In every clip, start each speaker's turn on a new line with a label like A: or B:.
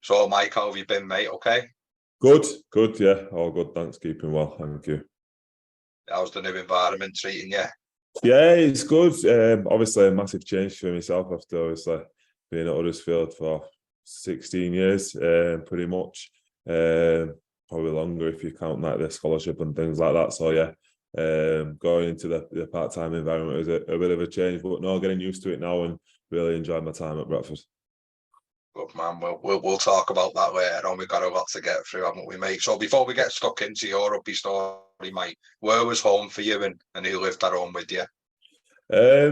A: So, Mike, how have you been, mate? Okay?
B: Good, yeah. All good, thanks. Keeping well, thank you.
A: How's the new environment treating you?
B: Yeah, it's good. Obviously, a massive change for myself after obviously being at Huddersfield for 16 years, pretty much. Probably longer if you count like the scholarship and things like that. So yeah, going into the part-time environment was a bit of a change, but no, getting used to it now and really enjoying my time at Bradford.
A: Good man. We'll talk about that later on. We've got a lot to get through, haven't we, mate? So before we get stuck into your rugby story, mate, where was home for you and who lived at home with you?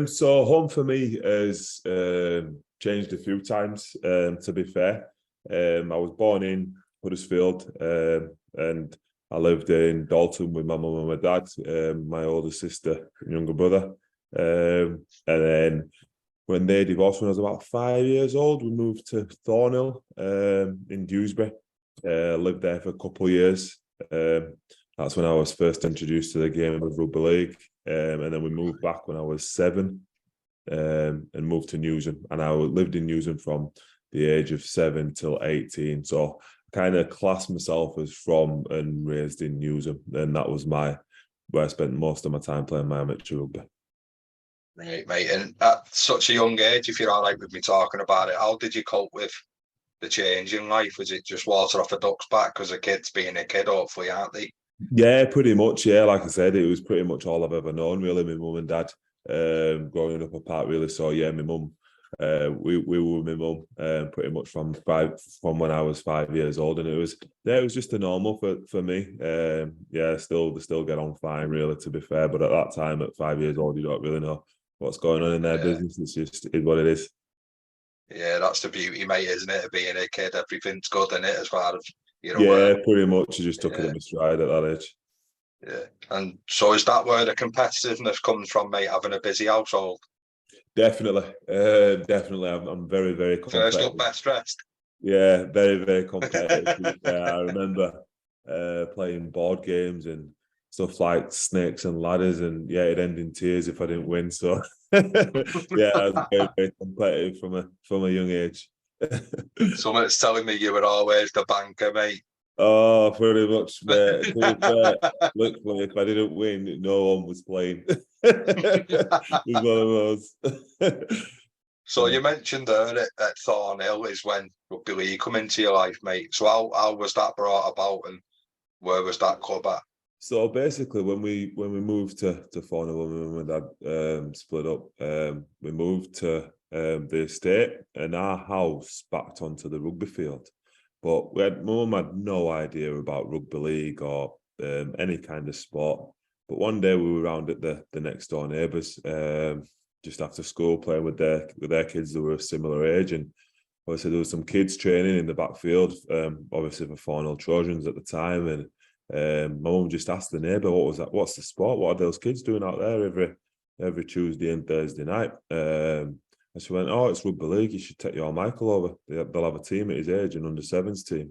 B: So home for me has changed a few times. To be fair, I was born in Huddersfield, and I lived in Dalton with my mum and my dad, my older sister and younger brother, and then when they divorced when I was about 5 years old, we moved to Thornhill in Dewsbury. Lived there for a couple of years. That's when I was first introduced to the game of rugby league. And then we moved back when I was 7 and moved to Newsham. And I lived in Newsham from the age of 7 till 18. So I kind of classed myself as from and raised in Newsham. And that was where I spent most of my time playing my amateur rugby.
A: Right, mate. And at such a young age, if you're all right with me talking about it, how did you cope with the change in life? Was it just water off a duck's back because a kid's being a kid, hopefully, aren't they?
B: Yeah, pretty much. Yeah, like I said, it was pretty much all I've ever known, really. My mum and dad, growing up apart, really. So yeah, my mum, we were with my mum, pretty much from when I was 5 years old, and it was just a normal for me. Yeah, they still get on fine, really. To be fair, but at that time, at 5 years old, you don't really know what's going on in their business. It's just what it is.
A: Yeah, that's the beauty, mate, isn't it? Of being a kid, everything's good in it as far as
B: Yeah, pretty much. You just took it in my stride at that age.
A: Yeah, and so is that where the competitiveness comes from, mate? Having a busy household.
B: Definitely, definitely. I'm very, very competitive.
A: First up, best dressed.
B: Yeah, very, very competitive. I remember playing board games and stuff like Snakes and Ladders, and yeah, it'd end in tears if I didn't win. So yeah, I was very, very competitive from a young age.
A: Someone's telling me you were always the banker, mate.
B: Oh, pretty much, mate. Literally, if I didn't win, no one was playing. It was one of those.
A: So you mentioned there at Thornhill is when rugby league come into your life, mate. So how was that brought about, and where was that club at?
B: So basically, when we moved to Thornhill, when my dad split up, we moved to the estate, and our house backed onto the rugby field. But my mum had no idea about rugby league or any kind of sport. But one day we were around at the next door neighbours, just after school, playing with their kids that were a similar age, and obviously there was some kids training in the backfield, obviously for Thornhill Trojans at the time, and my mum just asked the neighbour, what's the sport? What are those kids doing out there every Tuesday and Thursday night? And she went, oh, it's rugby league. You should take your Michael over. They'll have a team at his age, an under-7s team.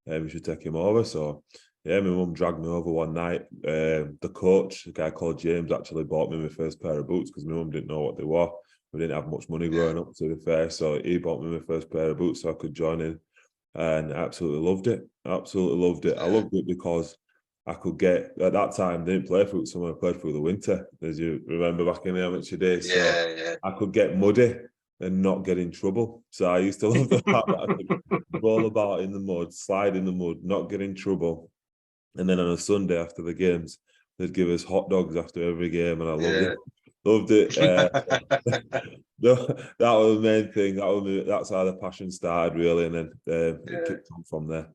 B: You should take him over. So, yeah, my mum dragged me over one night. The coach, a guy called James, actually bought me my first pair of boots because my mum didn't know what they were. We didn't have much money growing up, to be fair. So he bought me my first pair of boots so I could join in. And I absolutely loved it. Absolutely loved it. I loved it because I could get, at that time, they didn't play through summer, I played through the winter, as you remember back in the amateur days. So I could get muddy and not get in trouble. So I used to love the fact that I could roll about in the mud, slide in the mud, not get in trouble. And then on a Sunday after the games, they'd give us hot dogs after every game, and I loved it. Loved it. That was the main thing. That's how the passion started, really, and then it kicked on from there.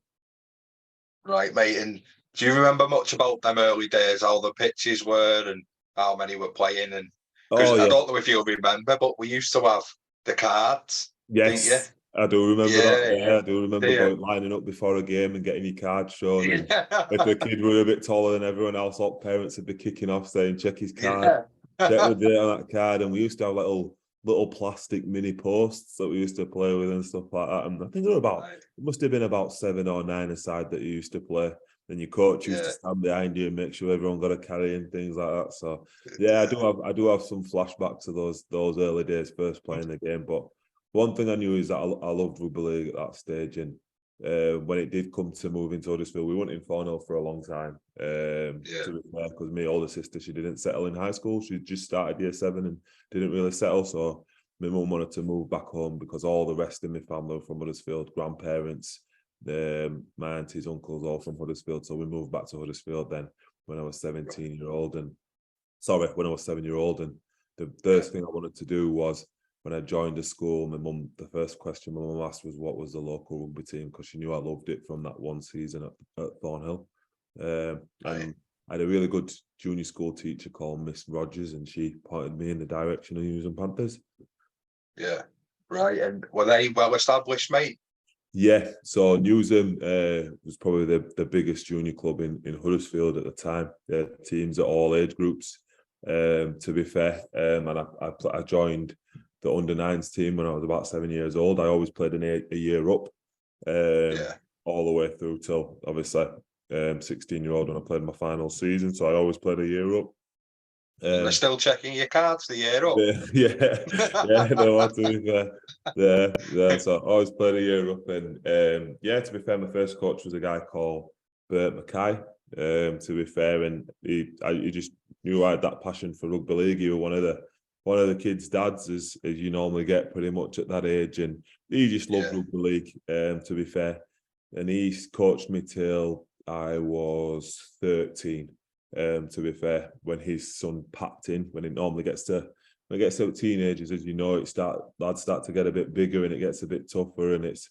A: Right, mate. And do you remember much about them early days, how the pitches were and how many were playing? And because I don't know if you'll remember, but we used to have the cards.
B: Yes, I do remember that. Yeah, I do remember lining up before a game and getting your card shown. And if the kid were a bit taller than everyone else, all parents would be kicking off saying, check his card, check the date on that card. And we used to have little plastic mini posts that we used to play with and stuff like that. And I think it must have been about 7 or 9 aside that you used to play. And your coach used to stand behind you and make sure everyone got a carry and things like that. So yeah, I do have some flashbacks of those early days, first playing the game. But one thing I knew is that I loved rugby league at that stage, and when it did come to moving to Huddersfield, we weren't in 4-0 for a long time. To be fair, because my older sister, she didn't settle in high school. She just started year 7 and didn't really settle. So my mum wanted to move back home because all the rest of my family were from Huddersfield, grandparents, my aunties, uncles, all from Huddersfield. So we moved back to Huddersfield then when I was 17-year-old. And when I was 7-year-old. And the first thing I wanted to do was, when I joined the school, the first question my mum asked was, what was the local rugby team? Because she knew I loved it from that one season at Thornhill. And I had a really good junior school teacher called Miss Rogers, and she pointed me in the direction of Newsham Panthers.
A: Yeah, right. And were they well established, mate?
B: Yeah, so Newsham was probably the biggest junior club in Huddersfield at the time. They had teams at all age groups, to be fair. And I joined the under-9s team when I was about 7 years old. I always played a year up, all the way through till obviously 16-year-old when I played my final season. So I always played a year up.
A: They're still checking your cards the year up.
B: No, to be fair. Yeah. So I always played a year up, and to be fair, my first coach was a guy called Bert Mackay. To be fair, and he just knew I had that passion for rugby league. He was one of the kids' dads, as you normally get pretty much at that age, and he just loved rugby league. To be fair, and he coached me till I was 13. To be fair, when his son packed in, when it normally gets to teenagers, as you know, lads start to get a bit bigger and it gets a bit tougher, and it's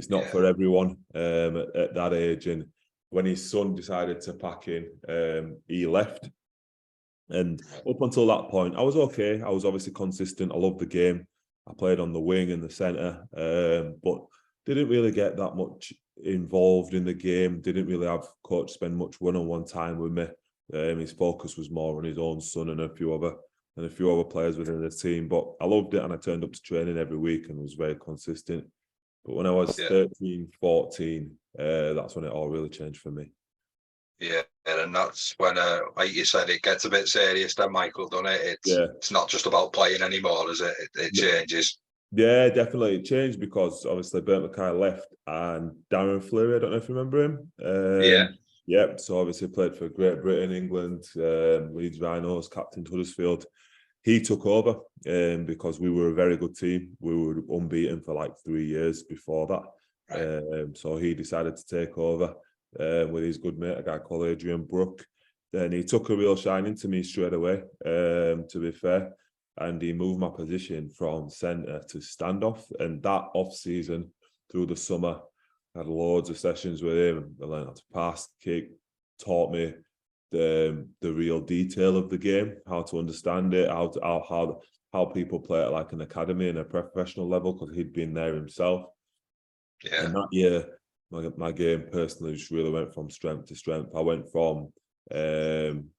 B: not for everyone at that age. And when his son decided to pack in, he left. And up until that point, I was okay. I was obviously consistent. I loved the game. I played on the wing and the centre, but didn't really get that much involved in the game. Didn't really have coach spend much one-on-one time with me. His focus was more on his own son and a few other players within the team. But I loved it, and I turned up to training every week and was very consistent. But when I was 13, 14, that's when it all really changed for me.
A: Yeah, and that's when, like you said, it gets a bit serious then, Michael, doesn't it? It's not just about playing anymore, is it? It changes.
B: Yeah, definitely. It changed because obviously Bert Mackay left and Darren Fleury, I don't know if you remember him. Yep, so obviously played for Great Britain, England, Leeds Rhinos, captain Huddersfield. He took over because we were a very good team. We were unbeaten for like 3 years before that. So he decided to take over with his good mate, a guy called Adrian Brook. Then he took a real shine into me straight away, to be fair. And he moved my position from centre to standoff. And that off-season, through the summer, I had loads of sessions with him. I learned how to pass, kick, taught me the real detail of the game, how to understand it, how people play at like an academy and a professional level, because he'd been there himself. Yeah. And that year, my game personally just really went from strength to strength. I went from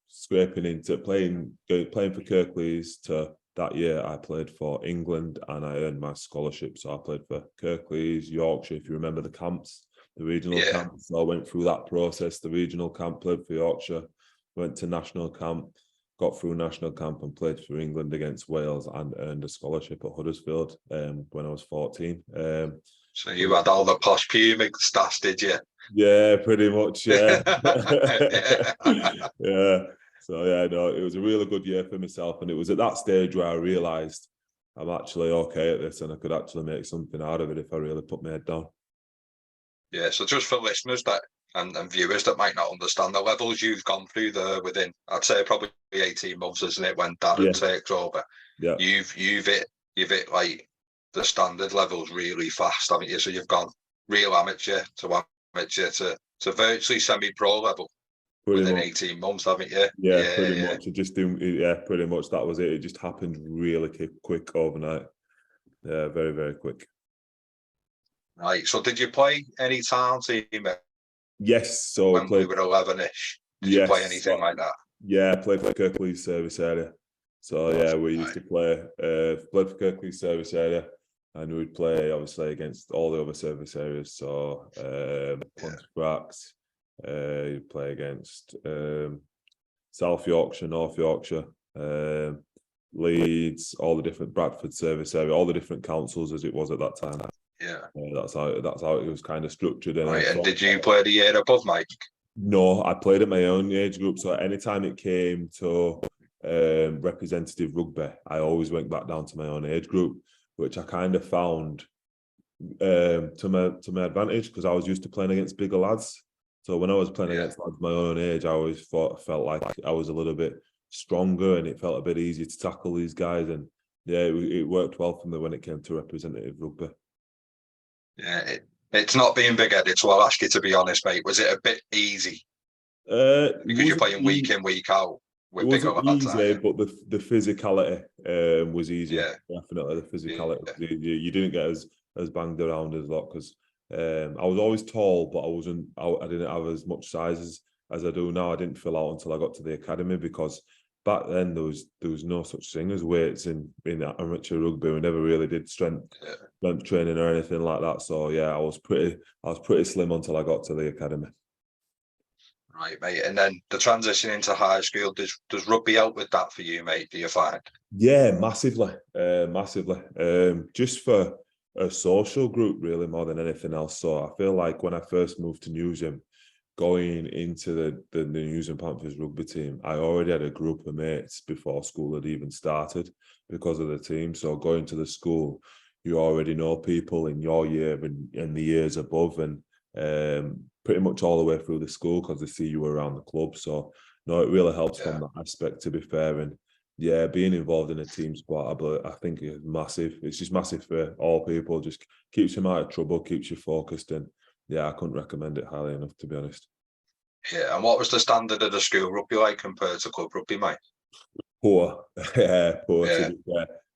B: scraping into playing for Kirklees to that year I played for England and I earned my scholarship. So I played for Kirklees, Yorkshire, if you remember the camps, the regional camps. So I went through that process, the regional camp, played for Yorkshire, went to national camp, got through national camp and played for England against Wales and earned a scholarship at Huddersfield when I was 14.
A: So you had all the posh pubic stats, did you?
B: Yeah, pretty much, yeah. Yeah. So, no, it was a really good year for myself. And it was at that stage where I realised I'm actually okay at this and I could actually make something out of it if I really put my head down.
A: Yeah, so just for listeners and viewers that might not understand the levels you've gone through there within, I'd say probably 18 months, isn't it, when Darren takes over? Yeah. You've hit like the standard levels really fast, haven't you? So you've gone real amateur to virtually semi-pro level within 18 months, haven't you?
B: Yeah, pretty much. Pretty much that was it. It just happened really quick overnight. Yeah, very, very quick.
A: Right. So did you play any town team?
B: Yes. So
A: when we were 11-ish, did you play anything like that?
B: Yeah, I played for Kirklees service area. So we used to play for Kirklees service area, and we'd play obviously against all the other service areas. So Pontefract, you play against South Yorkshire, North Yorkshire, Leeds, all the different Bradford service area, all the different councils as it was at that time.
A: Yeah.
B: That's how it was kind of structured. And
A: right. And did you play the year above Mike?
B: No, I played at my own age group. So anytime it came to representative rugby, I always went back down to my own age group, which I kind of found to my advantage, because I was used to playing against bigger lads. So when I was playing against lads my own age, I always felt like I was a little bit stronger, and it felt a bit easier to tackle these guys. And yeah, it worked well for me when it came to representative rugby.
A: Yeah, it's not being big-headed, so I'll ask you to be honest, mate. Was it a bit easy? Because you're playing week in, week out with bigger lads, aren't you?
B: But the physicality was easier.
A: Yeah.
B: Definitely the physicality.
A: Yeah.
B: You didn't get as banged around as a lot, because I was always tall, but I didn't have as much size as I do now. I didn't fill out until I got to the academy, because back then there was no such thing as weights in amateur rugby. We never really did strength training or anything like that. So yeah, I was pretty slim until I got to the academy.
A: Right, mate. And then the transition into high school, does rugby help with that for you, mate? Do you find?
B: Yeah, massively, massively. Just for a social group, really, more than anything else. So I feel like when I first moved to Newsham, going into the Newsham Panthers rugby team, I already had a group of mates before school had even started because of the team. So going to the school, you already know people in your year and the years above, and pretty much all the way through the school, because they see you around the club. So no, it really helps from that aspect, to be fair. And yeah, being involved in a team sport, I think is massive. It's just massive for all people. Just keeps you out of trouble, keeps you focused, and yeah, I couldn't recommend it highly enough, to be honest.
A: Yeah, and what was the standard of the school rugby like compared to club rugby, mate?
B: Poor, poor, to be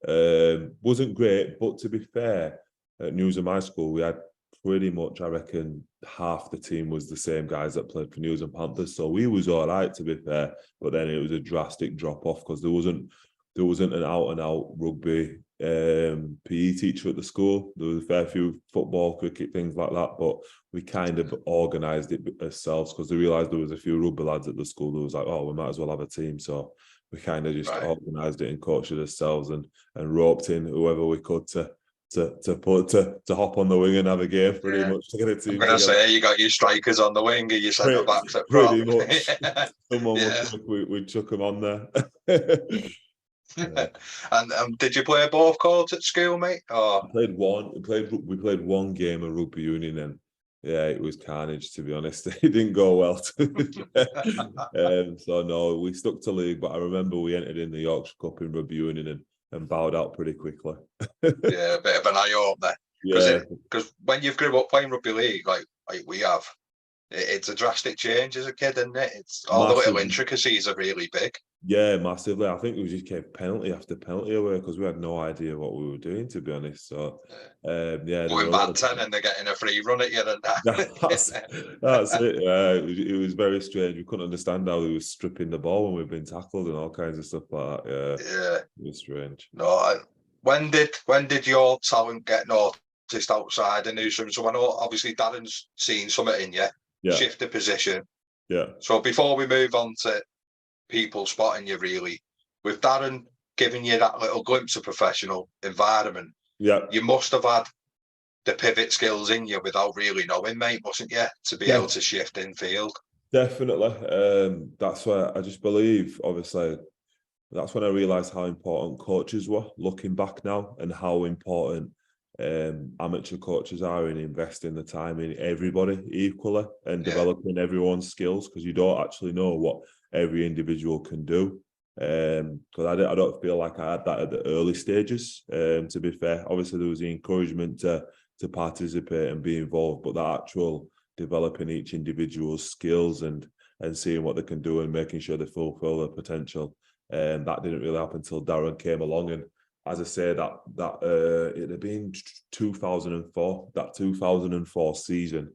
B: fair. Wasn't great, but to be fair, at Newsham High School, we had pretty much, I reckon, half the team was the same guys that played for Newsham Panthers. So we was all right, to be fair, but then it was a drastic drop off, because there wasn't an out and out rugby PE teacher at the school. There was a fair few football, cricket, things like that, but we kind of organised it ourselves, because they realised there was a few rugby lads at the school. There was like, oh, we might as well have a team. So we kind of just organised it and coached it ourselves, and roped in whoever we could to hop on the wing and have a game, pretty much, to get a team.
A: I'm gonna say you got your strikers on the wing and your centre backs at prop.
B: Pretty much. Someone we'd chuck them on there.
A: And did you play both courts at school, mate? Or?
B: We played one game of rugby union, and yeah, it was carnage, to be honest. It didn't go well. So no, we stuck to league, but I remember we entered in the Yorkshire Cup in rugby union and bowed out pretty quickly.
A: Yeah, a bit of an eye opener. Because when you've grew up playing rugby league, like we have, it's a drastic change as a kid, isn't it? It's all the little intricacies are really big.
B: Yeah, massively. I think we just kept penalty after penalty away, because we had no idea what we were doing, to be honest. So,
A: going back 10 and they're getting a free run at you, and
B: that's it. It was very strange. We couldn't understand how they were stripping the ball when we've been tackled and all kinds of stuff like that. Yeah, it was strange.
A: No, when did your talent get noticed outside the newsroom? So I know obviously Darren's seen something in you, shift the position.
B: Yeah.
A: So before we move on to people spotting you, really, with Darren giving you that little glimpse of professional environment, you must have had the pivot skills in you without really knowing, mate, mustn't you, to be able to shift in field?
B: Definitely. That's why I just believe, obviously, that's when I realised how important coaches were, looking back now, and how important amateur coaches are in investing the time in everybody equally and developing everyone's skills, because you don't actually know what every individual can do. Because I don't feel like I had that at the early stages. To be fair, obviously there was the encouragement to participate and be involved, but that actual developing each individual's skills and seeing what they can do and making sure they fulfill their potential, that didn't really happen until Darren came along. And as I say, that it had been 2004, that 2004 season,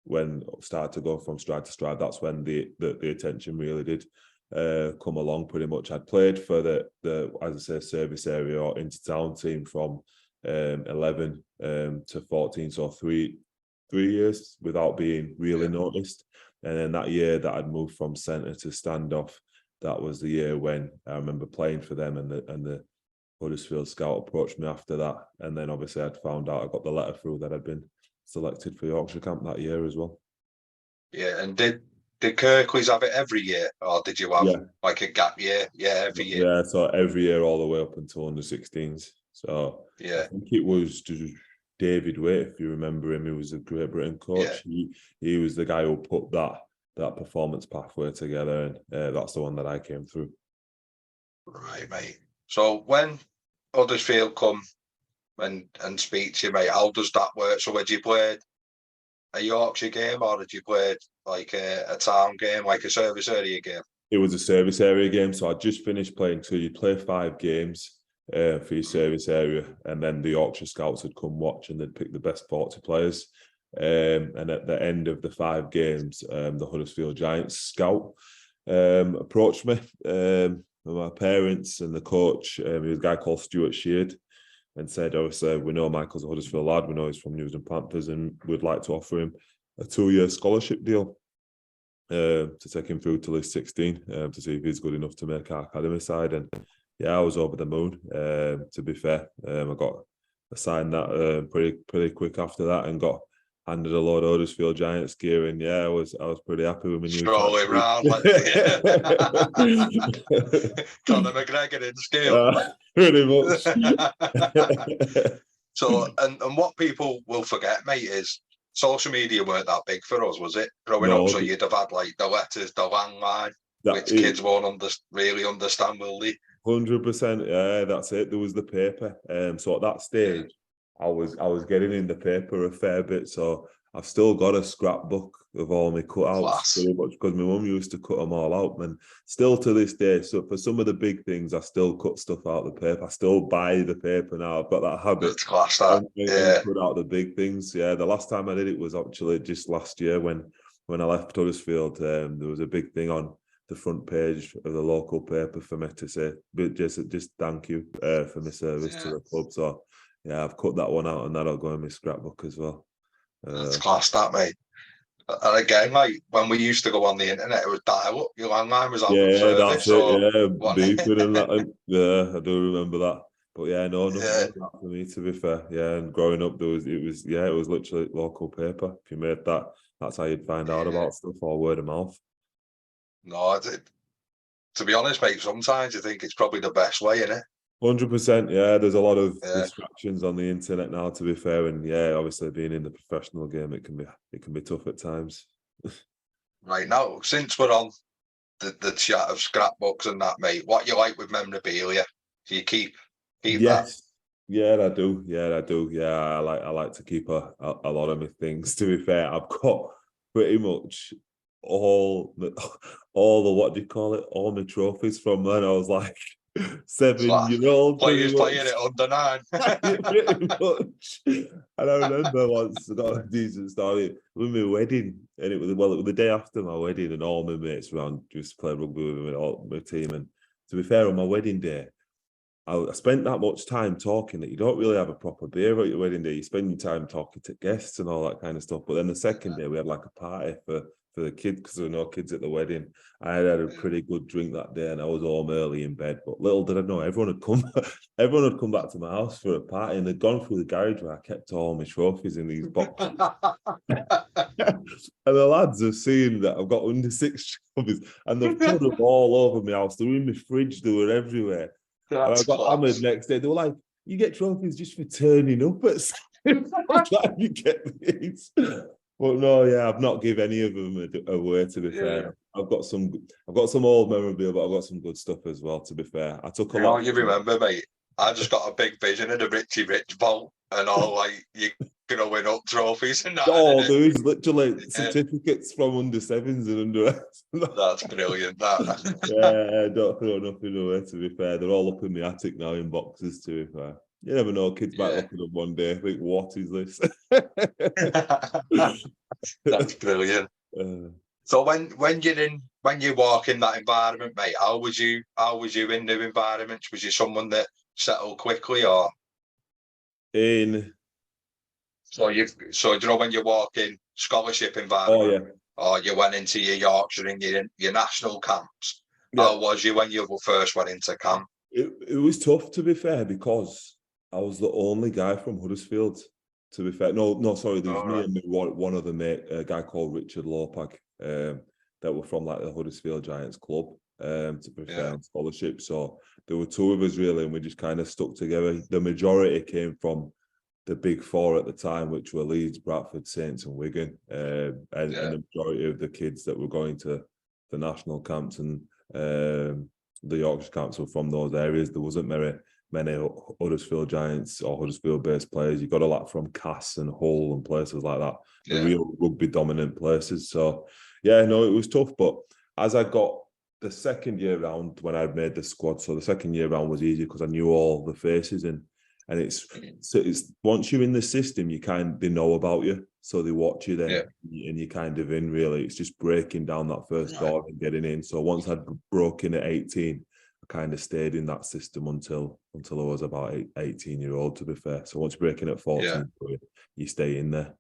B: when it started to go from stride to stride. That's when the attention really did come along. Pretty much, I'd played for the as I say, service area or inter-town team from 11 to 14, so three years without being really noticed. And then that year that I'd moved from centre to standoff, that was the year when I remember playing for them, and Huddersfield scout approached me after that, and then obviously I'd found out, I got the letter through that I'd been selected for Yorkshire camp that year as well.
A: Yeah, and did Kirklees have it every year, or did you have like a gap year? Yeah, every year.
B: Yeah, so every year all the way up until under-16s. So I think it was David Waite, if you remember him, he was a Great Britain coach. Yeah. He was the guy who put that performance pathway together, and that's the one that I came through.
A: Right, mate. So when Huddersfield come and speak to you, mate, how does that work? So had you played a Yorkshire game, or did you play like a town game, like a service area game?
B: It was a service area game, so I just finished playing. So you play 5 games for your service area, and then the Yorkshire scouts would come watch, and they'd pick the best 40 players. And at the end of the 5 games, the Huddersfield Giants scout approached me, my parents and the coach. He was a guy called Stuart Sheard, and said, obviously, we know Michael's a Huddersfield lad, we know he's from News and Panthers, and we'd like to offer him a 2-year scholarship deal to take him through till he's 16, to see if he's good enough to make our academy side. And yeah, I was over the moon, to be fair. I got assigned that pretty quick after that, and got handed a load of Huddersfield Giants gear, and yeah, I was pretty happy with my new
A: strolling around like Conor McGregor in school.
B: Pretty much.
A: So, and what people will forget, mate, is social media weren't that big for us, was it? Growing up, so you'd have had like the letters, the landline, which kids won't really understand, will they?
B: 100%, yeah, that's it. There was the paper. So at that stage, I was getting in the paper a fair bit. So I've still got a scrapbook of all my cutouts, pretty much, because my mum used to cut them all out. And still to this day, so for some of the big things, I still cut stuff out of the paper. I still buy the paper now. I've got that habit.
A: It's class, that.
B: And cut out the big things. Yeah, the last time I did it was actually just last year when I left Huddersfield. There was a big thing on the front page of the local paper for me to say, just thank you for my service to the club. So yeah, I've cut that one out, and that'll go in my scrapbook as well.
A: That's class, that, mate. And again, like when we used to go on the internet, it was dial-up. Your landline was out of service.
B: That's it. Yeah, beeping and that. And, yeah, I do remember that. But yeah, no, nothing like that for me, to be fair. Yeah, and growing up, it was literally local paper. If you made that, that's how you'd find out about stuff, or word of mouth.
A: No, to be honest, mate, sometimes I think it's probably the best way, isn't it?
B: 100%, yeah. There's a lot of distractions on the internet now, to be fair, and yeah, obviously being in the professional game, it can be tough at times.
A: Right, now, since we're on the chat of scrapbooks and that, mate, what you like with memorabilia? Do you keep that?
B: Yeah, I do. Yeah, I like to keep a lot of my things. To be fair, I've got pretty much all the what do you call it? All my trophies from when I was like 7-year-old.
A: Players playing it under 9.
B: Pretty much. And I remember once I got a decent story with my wedding, and it was the day after my wedding, and all my mates around just play rugby with me, all my team. And to be fair, on my wedding day, I spent that much time talking that you don't really have a proper beer at your wedding day. You spend your time talking to guests and all that kind of stuff. But then the second day, we had like a party for the kids, because there were no kids at the wedding. I had a pretty good drink that day, and I was home early in bed. But little did I know, everyone had come back to my house for a party, and they'd gone through the garage where I kept all my trophies in these boxes. And the lads have seen that I've got under 6 trophies, and they've put them all over my house. They were in my fridge, they were everywhere. And I got hammered next day. They were like, "You get trophies just for turning up at like, you get these." But no, yeah, I've not give any of them away, to be fair. I've got some old memorabilia, but I've got some good stuff as well, to be fair. I took a lot.
A: You remember, mate, I just got a big vision of the Richie Rich vault and all like you growing up trophies and that.
B: Oh, there is literally certificates from under 7s and under 8s.
A: That's brilliant, that.
B: Yeah, I don't throw nothing away, to be fair. They're all up in the attic now in boxes, to be fair. You never know, kids might look at them one day and think, "What is this?"
A: That's brilliant. So when you walk in that environment, mate, how was you in new environments? Was you someone that settled quickly, or so you know when you walk in scholarship environment, or you went into your Yorkshire and your national camps? How was you when you first went into camp?
B: It was tough, to be fair, because I was the only guy from Huddersfield. To be fair, no, sorry, there was me and one other mate, a guy called Richard Lopag, that were from like the Huddersfield Giants club. To be fair, on scholarship. So there were two of us really, and we just kind of stuck together. The majority came from the big four at the time, which were Leeds, Bradford, Saints, and Wigan, and the majority of the kids that were going to the national camps and the Yorkshire camps were from those areas. There wasn't many Huddersfield Giants or Huddersfield-based players. You got a lot from Cass and Hull and places like that, the real rugby-dominant places. So, yeah, no, it was tough. But as I got the second year round, when I'd made the squad, so the second year round was easy because I knew all the faces, and it's once you're in the system, they know about you, so they watch you then, and you're kind of in. Really, it's just breaking down that first door and getting in. So once I'd broken at 18, I kind of stayed in that system until I was about 18-year-old. To be fair, so once you're breaking at 14, you stay in there.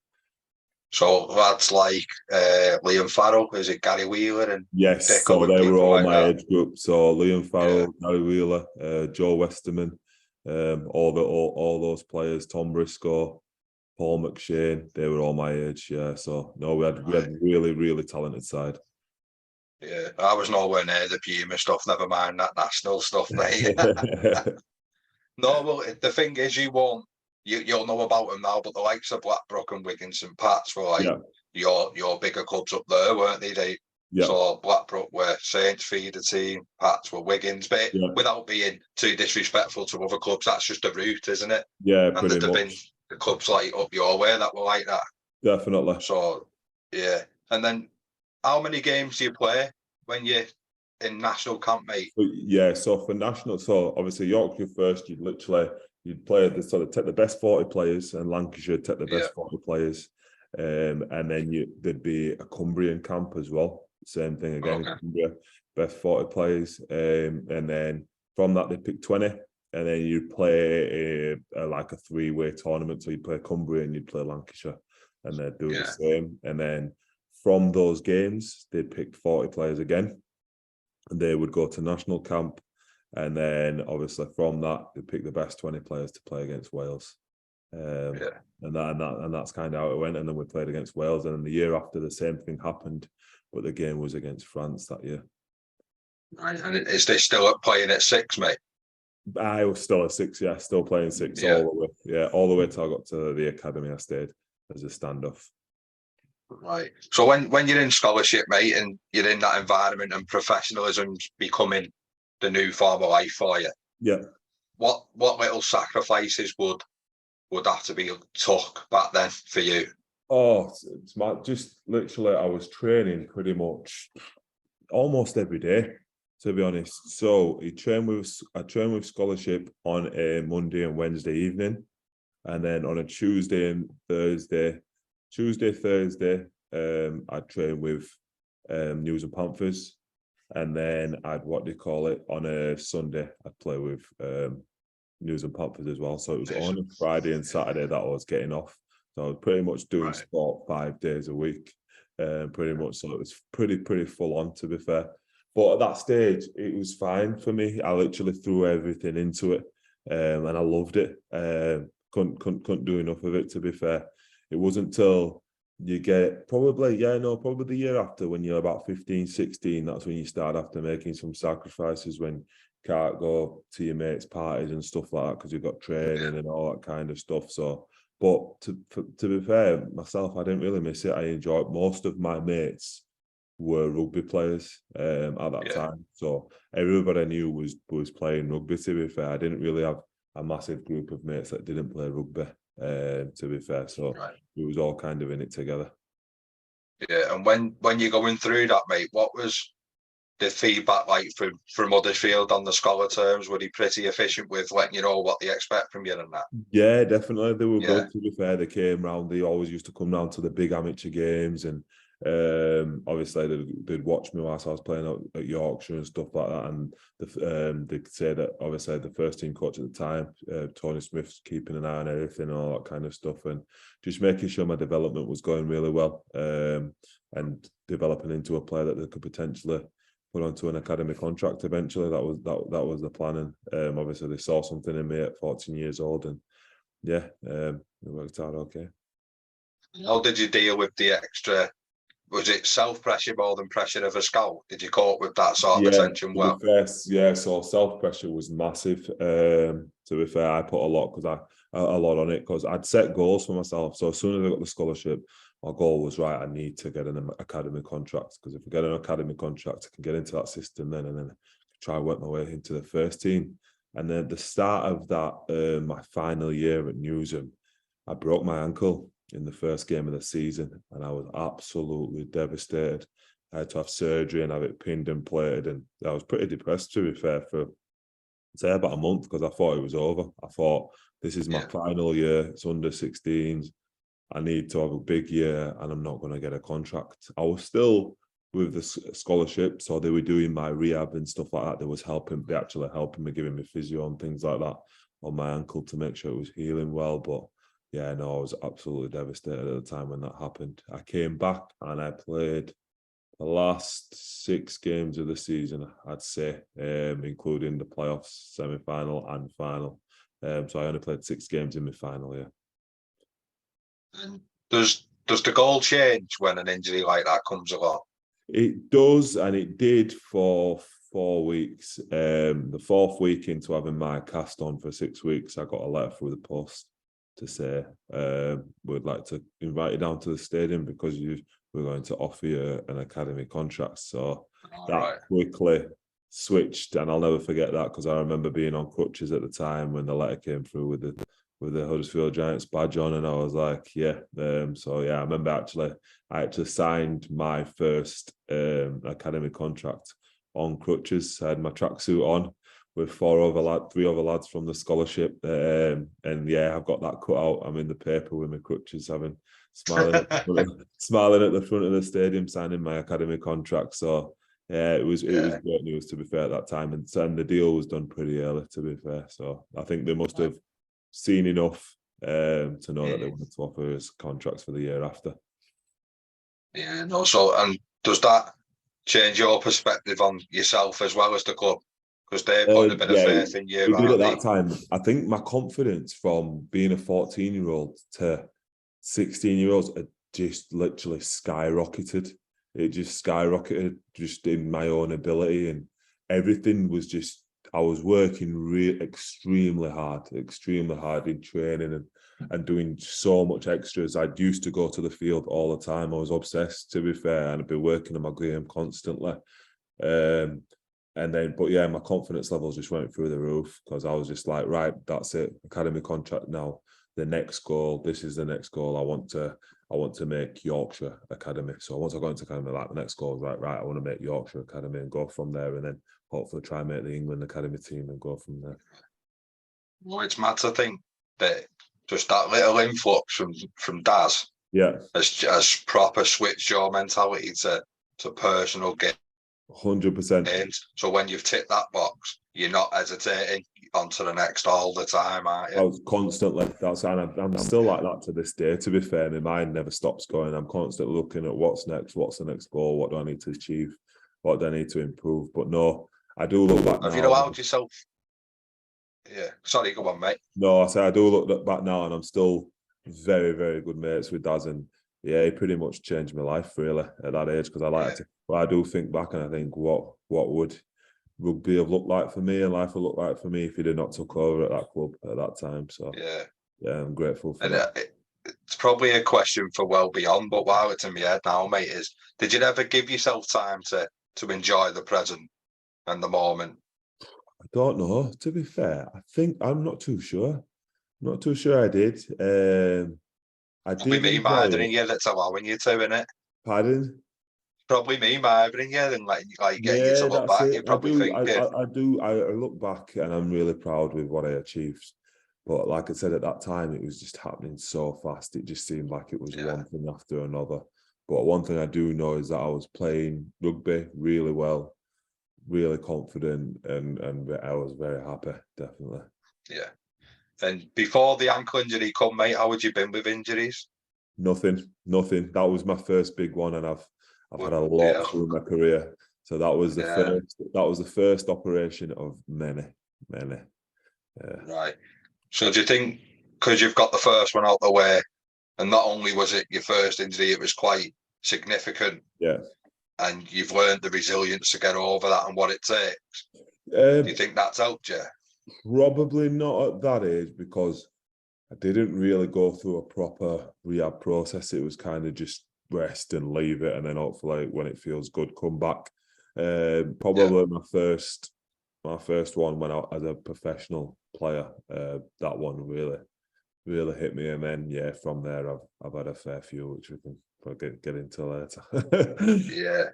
A: So that's like Liam Farrell, is it Gary Wheeler and
B: yes, so they were all my age group. So Liam Farrell, Gary Wheeler, Joe Westerman, all those players, Tom Briscoe, Paul McShane, they were all my age. Yeah, so no, we had really, really talented side.
A: Yeah, I was nowhere near the Puma stuff. Never mind that national stuff, mate. No, well, the thing is, you'll know about them now, but the likes of Blackbrook and Wigan St Pat's were like your bigger clubs up there, weren't they? So Blackbrook were Saints feeder team, Pats were Wigan's, but without being too disrespectful to other clubs, that's just the route, isn't it?
B: Yeah,
A: and
B: pretty much.
A: Been the clubs like up your way that were like that.
B: Definitely.
A: So, yeah. And then how many games do you play when you're in national camp, mate?
B: Yeah, so for national, so obviously Yorkshire first, you'd play take the best 40 players, and Lancashire take the best 40 players. And then there'd be a Cumbrian camp as well. Same thing again, Cumbria, best 40 players. And then from that, they pick 20. And then you'd play like a 3-way tournament. So you'd play Cumbria and you'd play Lancashire. And they'd do the same. And then from those games, they'd pick 40 players again. And they would go to national camp. And then obviously from that, they pick the best 20 players to play against Wales. And that's kind of how it went. And then we played against Wales. And then the year after, the same thing happened, but the game was against France that year.
A: Right. And is they still playing at 6, mate?
B: I was still at 6, still playing 6 all the way. Yeah, all the way till I got to the academy. I stayed as a standoff.
A: Right. So when you're in scholarship, mate, and you're in that environment and professionalism's becoming the new form of life for you.
B: Yeah.
A: What little sacrifices would have to be took back then for you?
B: Oh, just literally, I was training pretty much almost every day, to be honest. So I trained with scholarship on a Monday and Wednesday evening, and then on a Tuesday, Thursday, I'd train with News and Panthers, and then on a Sunday, I'd play with News and Panthers as well. So it was on a Friday and Saturday that I was getting off. So I was pretty much doing sport 5 days a week, pretty much. So it was pretty full on, to be fair. But at that stage, it was fine for me. I literally threw everything into it, and I loved it. Couldn't do enough of it, to be fair. It wasn't till you get probably the year after, when you're about 15, 16, that's when you start after making some sacrifices, when you can't go to your mates' parties and stuff like that because you've got training and all that kind of stuff. So, but to be fair, myself, I didn't really miss it. I enjoyed. Most of my mates were rugby players at that time, so everybody I knew was playing rugby. To be fair, I didn't really have a massive group of mates that didn't play rugby. To be fair, so we was all kind of in it together.
A: Yeah, and when you're going through that, mate, what was the feedback like from Huddersfield on the scholar terms? Were they pretty efficient with letting you know what they expect from you and that?
B: Yeah, definitely. They were good, to be fair. They came round. They always used to come down to the big amateur games, and obviously they'd watch me whilst I was playing at Yorkshire and stuff like that. And they'd say that obviously the first team coach at the time, Tony Smith's keeping an eye on everything, all that kind of stuff, and just making sure my development was going really well, and developing into a player that they could potentially put onto an academy contract eventually. That was the plan, and obviously they saw something in me at 14 years old, and yeah, it worked out okay.
A: How did you deal with the extra? Was it self-pressure more than pressure of a scout? Did you cope with that sort of attention well?
B: Yeah, so self-pressure was massive. To be fair, I put a lot on it because I'd set goals for myself. So as soon as I got the scholarship, my goal was, right, I need to get an academy contract, because if I get an academy contract, I can get into that system then, and then try and work my way into the first team. And then at the start of that, my final year at Newsham, I broke my ankle in the first game of the season, and I was absolutely devastated. I had to have surgery and have it pinned and plated, and I was pretty depressed, to be fair, for say about a month, because I thought it was over. I thought, this is my final year, it's under 16s, I need to have a big year, and I'm not going to get a contract. I was still with the scholarship, so they were doing my rehab and stuff like that. They actually helping me, giving me physio and things like that on my ankle to make sure it was healing well. But yeah, no, I was absolutely devastated at the time when that happened. I came back and I played the last 6 games of the season, I'd say, including the playoffs, semi-final and final. So I only played 6 games in my final, yeah.
A: And does the goal change when an injury like that comes along?
B: It does, and it did for 4 weeks. The 4th week into having my cast on for 6 weeks, I got a letter through the post to say, we'd like to invite you down to the stadium because we're going to offer you an academy contract. So quickly switched, and I'll never forget that, because I remember being on crutches at the time when the letter came through with the Huddersfield Giants badge on, and I was like, yeah. So yeah, I remember I actually signed my first academy contract on crutches. I had my tracksuit on with 3 other lads from the scholarship, and yeah, I've got that cut out. I'm in the paper with my crutches, smiling at the front of the stadium, signing my academy contract. So yeah, it was great news, to be fair, at that time, and the deal was done pretty early, to be fair. So I think they must have seen enough to know that they wanted to offer us contracts for the year after.
A: Yeah, and also, and does that change your perspective on yourself as well as the club? Because they're putting a bit of faith in you.
B: It did at that time. I think my confidence from being a 14-year-old to 16-year-olds had just literally skyrocketed. It just skyrocketed just in my own ability, and everything was just, I was working extremely hard in training and doing so much extras. I used to go to the field all the time. I was obsessed, to be fair, and I'd been working on my game constantly. But yeah, my confidence levels just went through the roof, because I was just like, right, that's it, academy contract now. The next goal, this is the next goal. I want to make Yorkshire Academy. So once I go into Academy, like, the next goal is right, I want to make Yorkshire Academy and go from there, and then hopefully try and make the England Academy team and go from there.
A: Well, it's mad to think that just that little influx from Daz has proper switched your mentality to personal gain.
B: 100%.
A: So when you've ticked that box, you're not hesitating onto the next all the time, aren't you?
B: I was constantly. I'm still like that to this day, to be fair. My mind never stops going. I'm constantly looking at what's next, what's the next goal, what do I need to achieve, what do I need to improve. But no, I do look back now.
A: Have you allowed yourself? Yeah, sorry, go on, mate.
B: No, I say I do look back now, and I'm still very, very good mates with Daz, and yeah, he pretty much changed my life really at that age, because I like to. But I do think back and I think, what would rugby have looked like for me, and life would look like for me if he'd have not took over at that club at that time. So yeah, I'm grateful for that.
A: It's probably a question for well beyond, but while it's in my head now, mate, did you ever give yourself time to enjoy the present and the moment?
B: I don't know, to be fair. I'm not too sure. I'm not too sure I did. I did.
A: Me mithering you that's allowing you to, innit?
B: Pardon?
A: Probably me mithering you and like getting you to look back. You probably
B: I look back and I'm really proud with what I achieved. But like I said, at that time, it was just happening so fast. It just seemed like it was one thing after another. But one thing I do know is that I was playing rugby really well, really confident, and I was very happy, definitely.
A: Yeah. And before the ankle injury come, mate, how had you been with injuries?
B: Nothing. That was my first big one, and I've had a lot through my career. So that was the first. That was the first operation of many.
A: Right. So do you think, because you've got the first one out the way, and not only was it your first injury, it was quite significant.
B: Yeah.
A: And you've learned the resilience to get over that and what it takes. Do you think that's helped you?
B: Probably not at that age, because I didn't really go through a proper rehab process. It was kind of just rest and leave it, and then hopefully when it feels good, come back. Probably my first one when I as a professional player. That one really hit me, and then from there I've had a fair few, which we can get into later.
A: Yeah.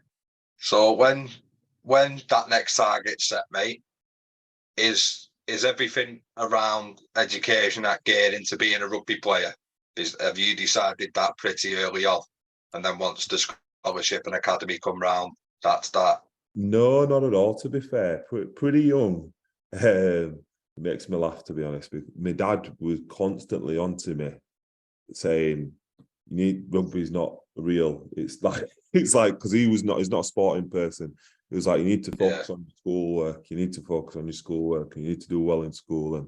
A: So when that next target's set, mate, is everything around education at geared into being a rugby player? Have you decided that pretty early on, and then once the scholarship and academy come round, that's that?
B: No, not at all. To be fair, pretty young. It makes me laugh, to be honest. My dad was constantly on to me, saying, "You need rugby's not real." It's like because he's not a sporting person. It was like, you need to focus on your schoolwork. You need to focus on your schoolwork, and you need to do well in school, and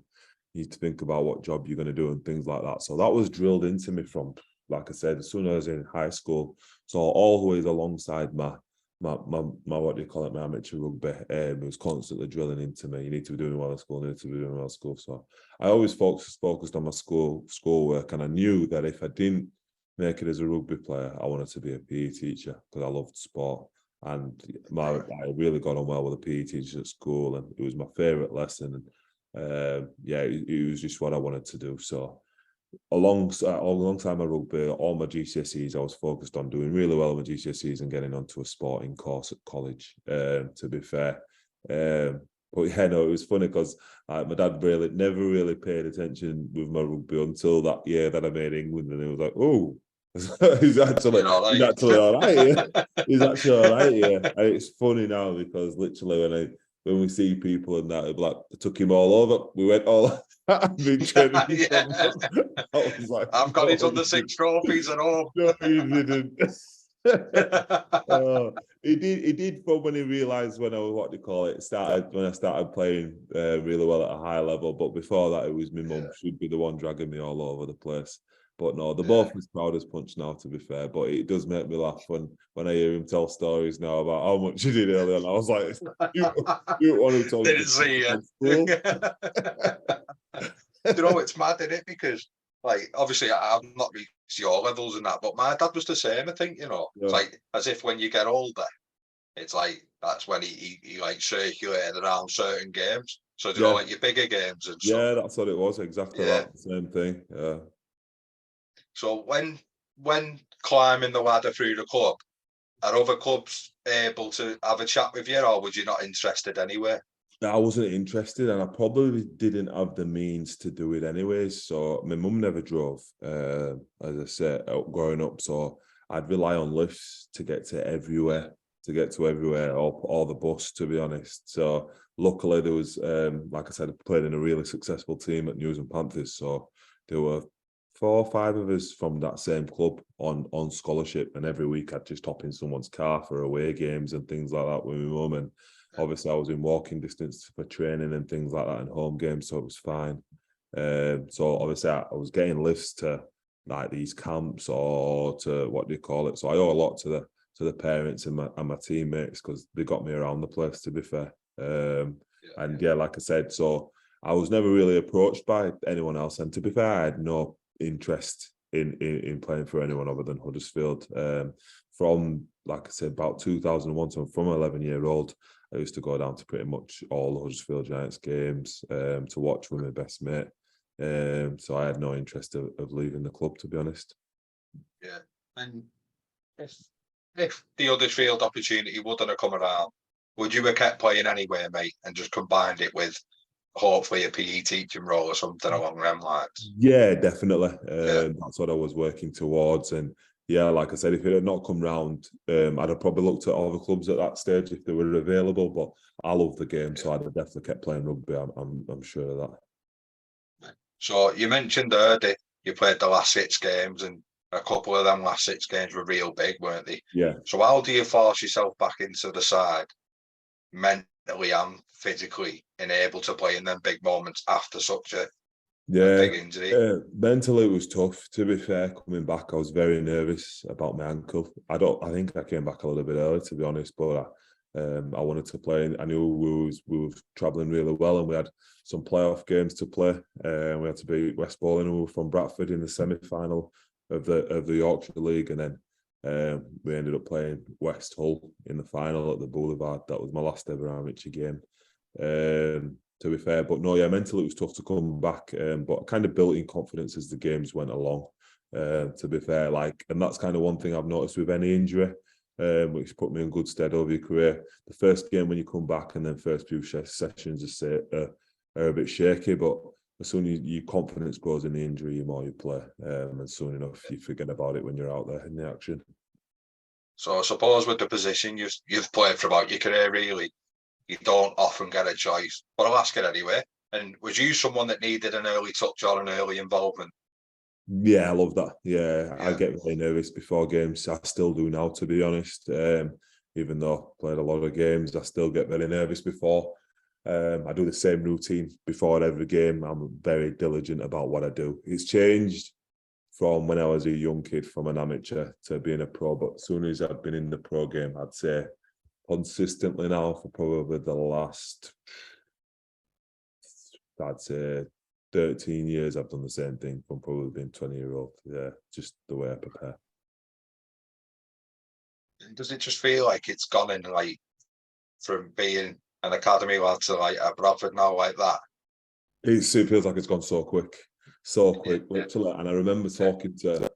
B: you need to think about what job you're going to do and things like that. So that was drilled into me from, like I said, as soon as I was in high school. So always alongside my what do you call it, my amateur rugby, it was constantly drilling into me. You need to be doing well in school. You need to be doing well in school. So I always focused on my schoolwork, and I knew that if I didn't make it as a rugby player, I wanted to be a PE teacher because I loved sport. And I really got on well with the PE teachers at school, and it was my favourite lesson. And it was just what I wanted to do. So alongside my rugby, all my GCSEs, I was focused on doing really well with my GCSEs and getting onto a sporting course at college, to be fair. But it was funny because my dad never really paid attention with my rugby until that year that I made England, and he was like, "Oh, he's actually all right. Yeah. He's actually all right. Yeah." And it's funny now because literally when we see people and that, it'd be like, I took him all over. We went all. I've been training. I was like,
A: I've got it on the 6 trophies at all.
B: No, he didn't. He did from when he realised when I started playing really well at a high level. But before that, it was my mum. She'd be the one dragging me all over the place. But no, they're both as proud as punch now, to be fair. But it does make me laugh when I hear him tell stories now about how much he did earlier. And I was like, you one who told
A: didn't see you. You know, it's mad, isn't it? Because, like, obviously, I've not reached your levels and that, but my dad was the same, I think, you know. It's like, as if when you get older, it's like, that's when he like, circulated around certain games. So, do you know, like, your bigger games and stuff?
B: Yeah, that's what it was, exactly that, same thing, yeah.
A: So when climbing the ladder through the club, are other clubs able to have a chat with you, or was you not interested anyway?
B: I wasn't interested, and I probably didn't have the means to do it anyways. So my mum never drove, as I said, growing up. So I'd rely on lifts to get to everywhere, or the bus, to be honest. So luckily there was, like I said, I played in a really successful team at News and Panthers. So there were 4 or 5 of us from that same club on scholarship, and every week I'd just hop in someone's car for away games and things like that with my mum. And obviously I was in walking distance for training and things like that and home games, so it was fine. So obviously I was getting lifts to like these camps or to what do you call it. So I owe a lot to the parents and my teammates because they got me around the place, to be fair. And like I said, so I was never really approached by anyone else. And to be fair, I had no interest in playing for anyone other than Huddersfield. From, like I said, about 2001, so from 11-year-old, I used to go down to pretty much all the Huddersfield Giants games to watch with my best mate. So I had no interest of leaving the club, to be honest.
A: Yeah, and if the Huddersfield opportunity wouldn't have come around, would you have kept playing anyway, mate, and just combined it with hopefully a PE teaching role or something along them lines?
B: Yeah, definitely. That's what I was working towards. And yeah, like I said, if it had not come round, I'd have probably looked at all the clubs at that stage if they were available. But I love the game, so I'd have definitely kept playing rugby. I'm sure of that.
A: So you mentioned earlier you played the last 6 games and a couple of them last 6 games were real big, weren't they?
B: Yeah.
A: So how do you force yourself back into the side mentally and physically and able to play in them big moments after such a big injury?
B: Mentally it was tough. To be fair, coming back, I was very nervous about my ankle. I think I came back a little bit early, to be honest, but I wanted to play. I knew we was travelling really well, and we had some playoff games to play. We had to beat West Bowling, who were from Bradford, in the semi-final of the Yorkshire League, and then we ended up playing West Hull in the final at the Boulevard. That was my last ever amateur game. To be fair, but no, yeah, mentally it was tough to come back, but I kind of built in confidence as the games went along. To be fair, and that's kind of one thing I've noticed with any injury, which put me in good stead over your career. The first game when you come back, and then first few sessions are a bit shaky, but as soon as your confidence grows in the injury, the more you play, and soon enough you forget about it when you're out there in the action.
A: So I suppose with the position you've played throughout your career, really, you don't often get a choice. But I'll ask it anyway. And was you someone that needed an early touch or an early involvement?
B: Yeah, I love that. Yeah, I get very nervous before games. I still do now, to be honest. Even though I played a lot of games, I still get very nervous before. I do the same routine before every game. I'm very diligent about what I do. It's changed from when I was a young kid, from an amateur to being a pro. But as soon as I've been in the pro game, I'd say consistently now for probably the last, I'd say 13 years, I've done the same thing from probably being 20-year-old. Yeah, just the way I prepare.
A: Does it just feel like it's gone in, like, from being an academy lad to like at Bradford now, like that?
B: It feels like it's gone so quick. Literally. And I remember talking to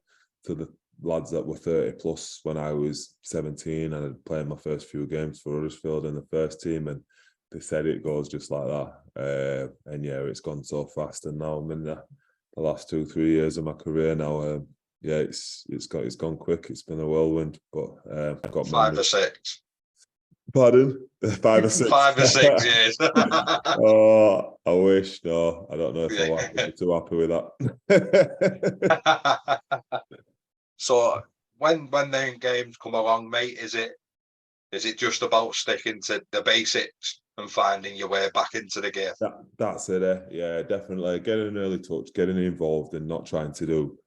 B: the lads that were 30 plus when I was 17 and I'd played my first few games for Huddersfield in the first team, and they said it goes just like that. And yeah, it's gone so fast. And now I'm in the last 2-3 years of my career now. Yeah, it's gone quick. It's been a whirlwind, but I've got
A: 5 or 6.
B: Pardon? 5 or 6.
A: 5 or 6 years.
B: Oh, I wish. No, I don't know if I'll be too happy with
A: that. So when the games come along, mate, is it just about sticking to the basics and finding your way back into the game?
B: That's it. Yeah, definitely. Getting an early touch, getting involved, and not trying to do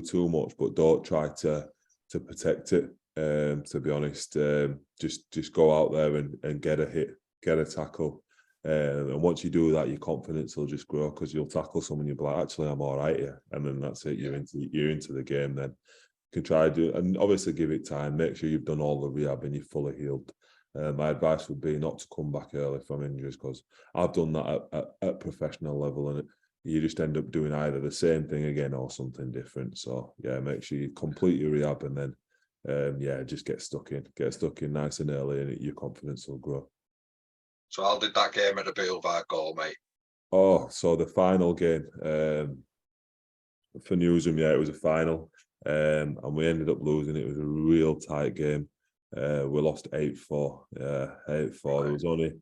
B: too much, but don't try to protect it. To be honest, just go out there and get a hit, get a tackle, and once you do that, your confidence will just grow, because you'll tackle someone, you'll be like, actually, I'm all right here, and then that's it. You're into the game. Then you can try to and obviously give it time. Make sure you've done all the rehab and you're fully healed. My advice would be not to come back early from injuries, because I've done that at professional level, and you just end up doing either the same thing again or something different. So yeah, make sure you complete your rehab, and then just get stuck in nice and early, and your confidence will grow.
A: So how did that game at the Boulevard go, mate?
B: Oh, so the final game for Newsham, yeah, it was a final, and we ended up losing. It was a real tight game. We lost 8-4. 8-4. Right. There was only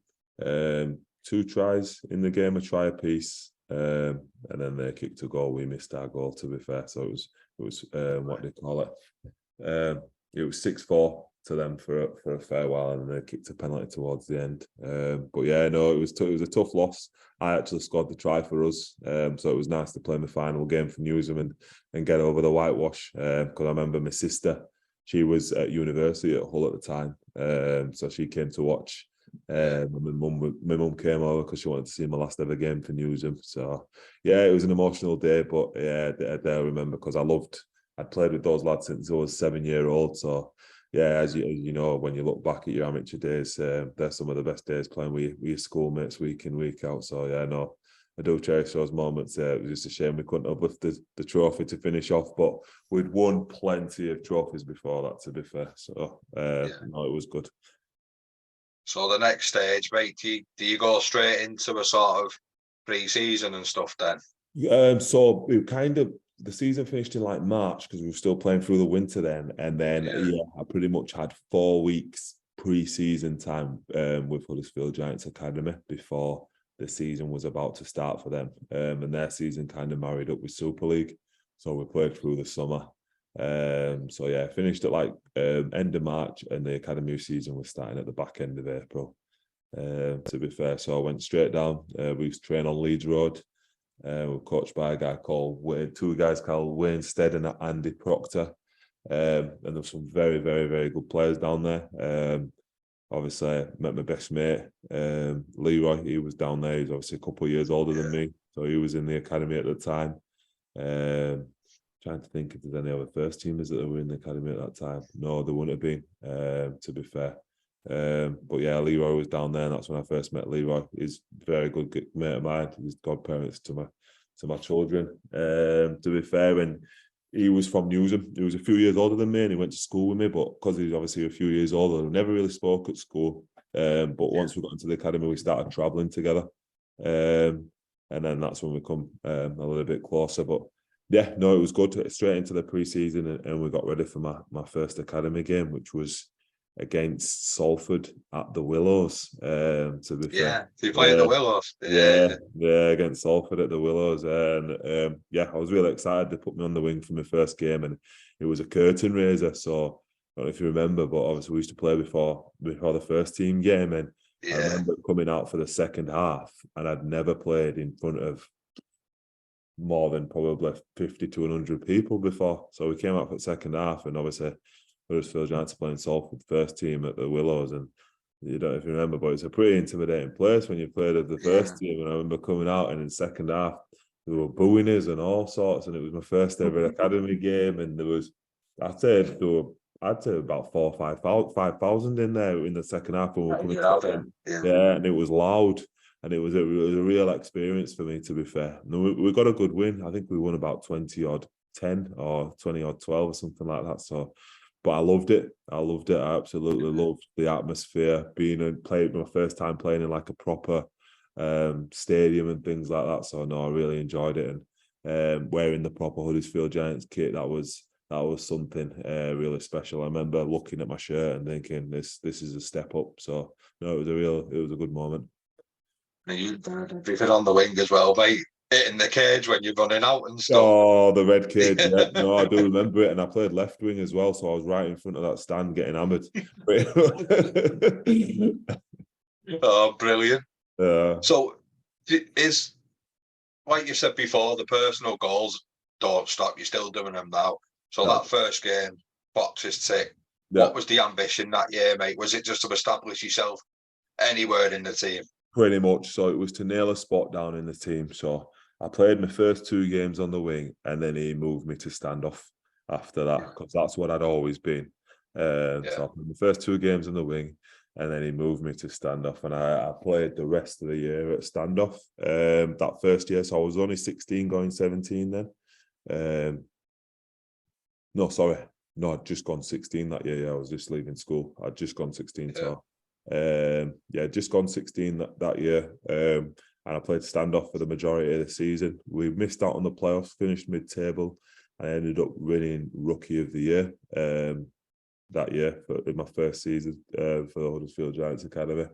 B: 2 tries in the game, a try apiece, and then they kicked a goal. We missed our goal, to be fair. So it was what do you call it? It was 6-4 to them for a fair while, and they kicked a penalty towards the end. But yeah, no, it was a tough loss. I actually scored the try for us, so it was nice to play my final game for Newsham and get over the whitewash. Because I remember my sister, she was at university at Hull at the time, so she came to watch. My mum came over because she wanted to see my last ever game for Newsham. So yeah, it was an emotional day, but yeah, I remember, because I'd played with those lads since I was 7-year-old. So yeah, as you know, when you look back at your amateur days, they're some of the best days playing with your schoolmates week in, week out. So yeah, no, I do cherish those moments. It was just a shame we couldn't have lifted the trophy to finish off, but we'd won plenty of trophies before that, to be fair. So no, it was good.
A: So the next stage, mate, do you go straight into a sort of pre-season and stuff then?
B: So it kind of, the season finished in like March, because we were still playing through the winter then. And then, I pretty much had 4 weeks pre-season time with Huddersfield Giants Academy before the season was about to start for them. And their season kind of married up with Super League. So we played through the summer. So yeah, finished at like end of March, and the academy season was starting at the back end of April. To be fair, so I went straight down. We used to train on Leeds Road. We were coached by a guy called Wayne, two guys called Wayne Stead and Andy Proctor. And there were some very, very, very good players down there. Obviously, I met my best mate, Leroy. He was down there. He's obviously a couple of years older than me, so he was in the academy at the time. Trying to think if there's any other first teamers that were in the academy at that time. No, there wouldn't have been, to be fair. But yeah, Leroy was down there, and that's when I first met Leroy. He's a very good mate of mine. He's godparents to my children. To be fair, and he was from Newsham. He was a few years older than me, and he went to school with me. But because he's obviously a few years older, we never really spoke at school. But once we got into the academy, we started travelling together, and then that's when we come a little bit closer. But yeah, no, it was good. Straight into the pre-season, and we got ready for my first academy game, which was against Salford at the Willows. To be fair,
A: you play at the Willows.
B: Yeah, against Salford at the Willows, and yeah, I was really excited. They put me on the wing for my first game, and it was a curtain raiser. So I don't know if you remember, but obviously we used to play before the first team game, and I remember coming out for the second half, and I'd never played in front of more than probably 50 to 100 people before. So we came out for the second half, and obviously Huddersfield Giants playing Salford first team at the Willows, and you don't know if you remember, but it's a pretty intimidating place when you played at the first team. And I remember coming out, and in the second half they were booing us and all sorts, and it was my first ever academy game, and there was I'd say about 4,000 or 5,000 in there in the second half when we were coming to yeah, and it was loud. And it was a real experience for me, to be fair. No, we got a good win. I think we won about 20-odd 10 or 20-odd 12 or something like that. So, but I loved it. I absolutely loved the atmosphere. Played my first time playing in like a proper stadium and things like that. So no, I really enjoyed it. And wearing the proper Huddersfield Giants kit, that was something really special. I remember looking at my shirt and thinking, this is a step up. So no, it was a good moment.
A: You've been on the wing as well, mate. Hitting the cage when you're running out and stuff.
B: Oh, the red cage. Yeah. No, I do remember it. And I played left wing as well. So I was right in front of that stand getting hammered.
A: Oh, brilliant. So is, like you said before, the personal goals don't stop. You're still doing them now. So that first game, boxes tick. Yeah. What was the ambition that year, mate? Was it just to establish yourself anywhere in the team?
B: Pretty much. So it was to nail a spot down in the team. So I played my first 2 games on the wing, and then he moved me to standoff after that, because that's what I'd always been. So I played my first 2 games on the wing, and then he moved me to standoff, and I played the rest of the year at standoff. That first year, so I was only 16 going 17 then. I'd just gone 16 that year. Yeah, I was just leaving school. I'd just gone 16. So just gone 16 that year. And I played standoff for the majority of the season. We missed out on the playoffs, finished mid-table. I ended up winning Rookie of the Year that year in my first season for the Huddersfield Giants Academy.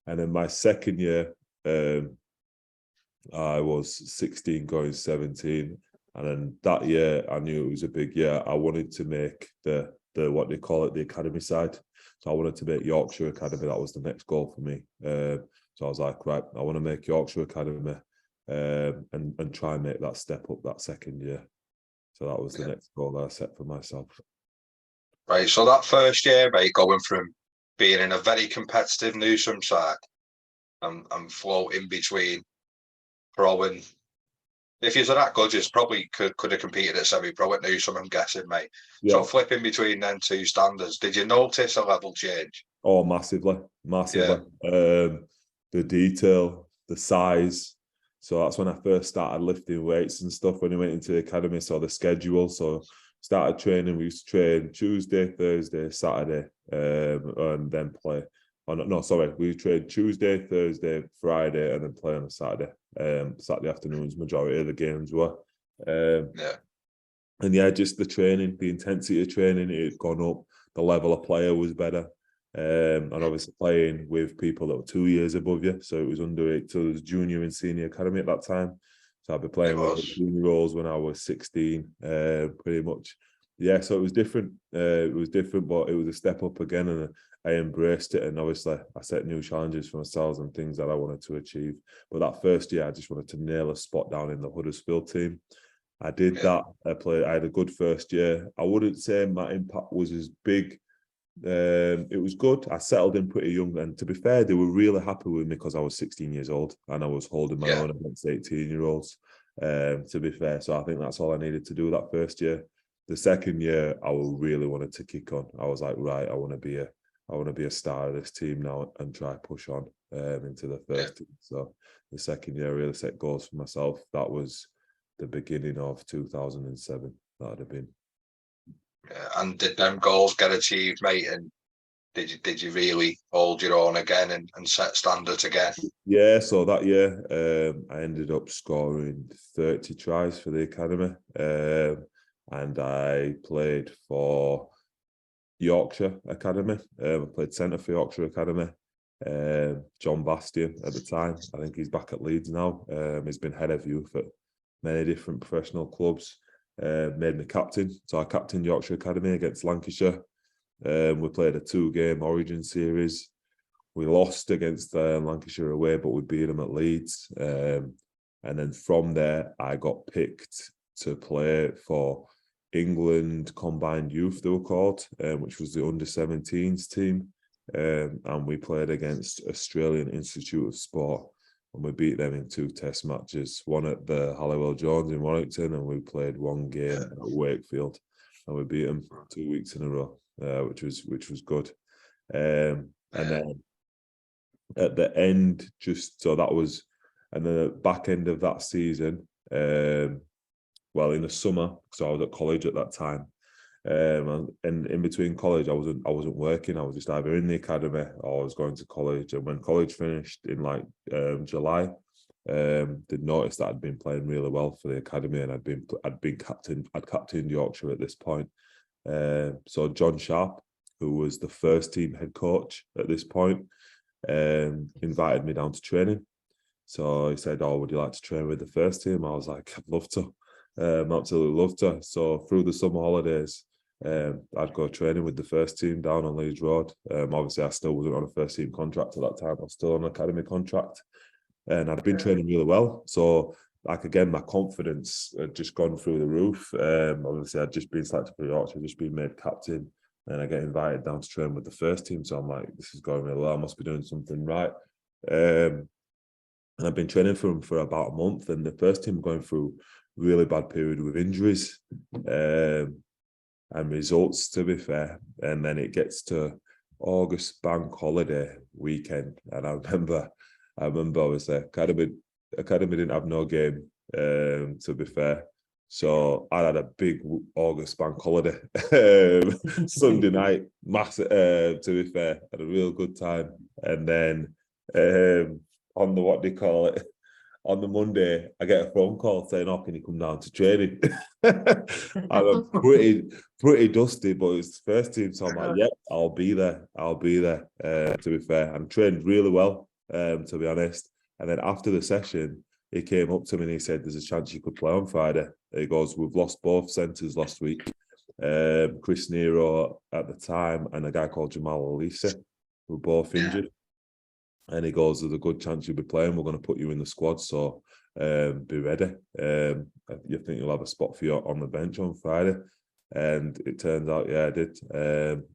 B: And then my second year, I was 16 going 17. And then that year, I knew it was a big year. I wanted to make the what they call it, the academy side. So I wanted to make Yorkshire Academy. That was the next goal for me. So I was like, right, I want to make Yorkshire Academy and try and make that step up that second year. So that was the next goal that I set for myself.
A: Right. So that first year, mate, going from being in a very competitive Newsham side and floating between pro and, if you're that good, you probably could have competed at semi-pro at Newsham, I'm guessing, mate. Yeah. So flipping between them two standards, did you notice a level change?
B: Oh, massively. Yeah. The detail, the size. So that's when I first started lifting weights and stuff when we went into the academy. So the schedule. So started training. We used to train Tuesday, Thursday, Saturday, and then play. We trained Tuesday, Thursday, Friday, and then play on a Saturday. Saturday afternoons, majority of the games were. And just the training, the intensity of training, it had gone up. The level of player was better. And obviously playing with people that were 2 years above you. So it was under it. So it was junior and senior academy at that time. So I'd be playing with 18-year-olds when I was 16, pretty much. Yeah, so it was different. It was different, but it was a step up again, and I embraced it. And obviously, I set new challenges for myself and things that I wanted to achieve. But that first year, I just wanted to nail a spot down in the Huddersfield team. I did that. I had a good first year. I wouldn't say my impact was as big. It was good. I settled in pretty young, and to be fair, they were really happy with me because I was 16 years old and I was holding my own against 18-year-olds. To be fair, so I think that's all I needed to do that first year. The second year, I really wanted to kick on. I was like, right, I want to be a star of this team now and try push on into the first team. So the second year, I really set goals for myself. That was the beginning of 2007. That'd have been.
A: And did them goals get achieved, mate? And did you really hold your own again and set standards again?
B: Yeah, so that year I ended up scoring 30 tries for the academy, and I played for Yorkshire Academy. I played centre for Yorkshire Academy. John Bastian at the time, I think he's back at Leeds now. He's been head of youth at many different professional clubs. Made me captain, so I captained Yorkshire Academy against Lancashire. We played a 2-game Origin series. We lost against Lancashire away, but we beat them at Leeds. And then from there, I got picked to play for England Combined Youth, they were called, which was the under-17s team. And we played against Australian Institute of Sport, and we beat them in 2 test matches, one at the Halliwell Jones in Warrington, and we played 1 game at Wakefield, and we beat them 2 weeks in a row, which was good. And then at the end, and then at the back end of that season, well, in the summer, so I was at college at that time, and in between college, I wasn't working. I was just either in the academy or I was going to college. And when college finished in like July, did notice that I'd been playing really well for the academy, and I'd captained Yorkshire at this point. So John Sharp, who was the first team head coach at this point, invited me down to training. So he said, "Oh, would you like to train with the first team?" I was like, "I'd love to, absolutely love to." So through the summer holidays, I'd go training with the first team down on Leeds Road. Obviously, I still wasn't on a first team contract at that time. I was still on an academy contract, and I'd been training really well. So, like again, my confidence had just gone through the roof. Obviously, I'd just been selected for Yorkshire, just been made captain, and I get invited down to train with the first team. So I'm like, this is going really well. I must be doing something right. And I've been training for them for about a month, and the first team were going through a really bad period with injuries and results, to be fair. And then it gets to August bank holiday weekend, and I remember obviously academy didn't have no game, to be fair. So I had a big August bank holiday Sunday night, massive. To be fair, had a real good time, and then on the on the Monday, I get a phone call saying, "Oh, can you come down to training?" I'm pretty dusty, but it's the first team, so I'm like, "Yep, I'll be there. To be fair, and trained really well, to be honest. And then after the session, he came up to me and he said, "There's a chance you could play on Friday." He goes, "We've lost both centres last week. Chris Nero at the time and a guy called Jamal Elise, who were both injured." And he goes, "There's a good chance you'll be playing. We're going to put you in the squad, so be ready. You think you'll have a spot for you on the bench on Friday?" And it turns out, yeah, I did.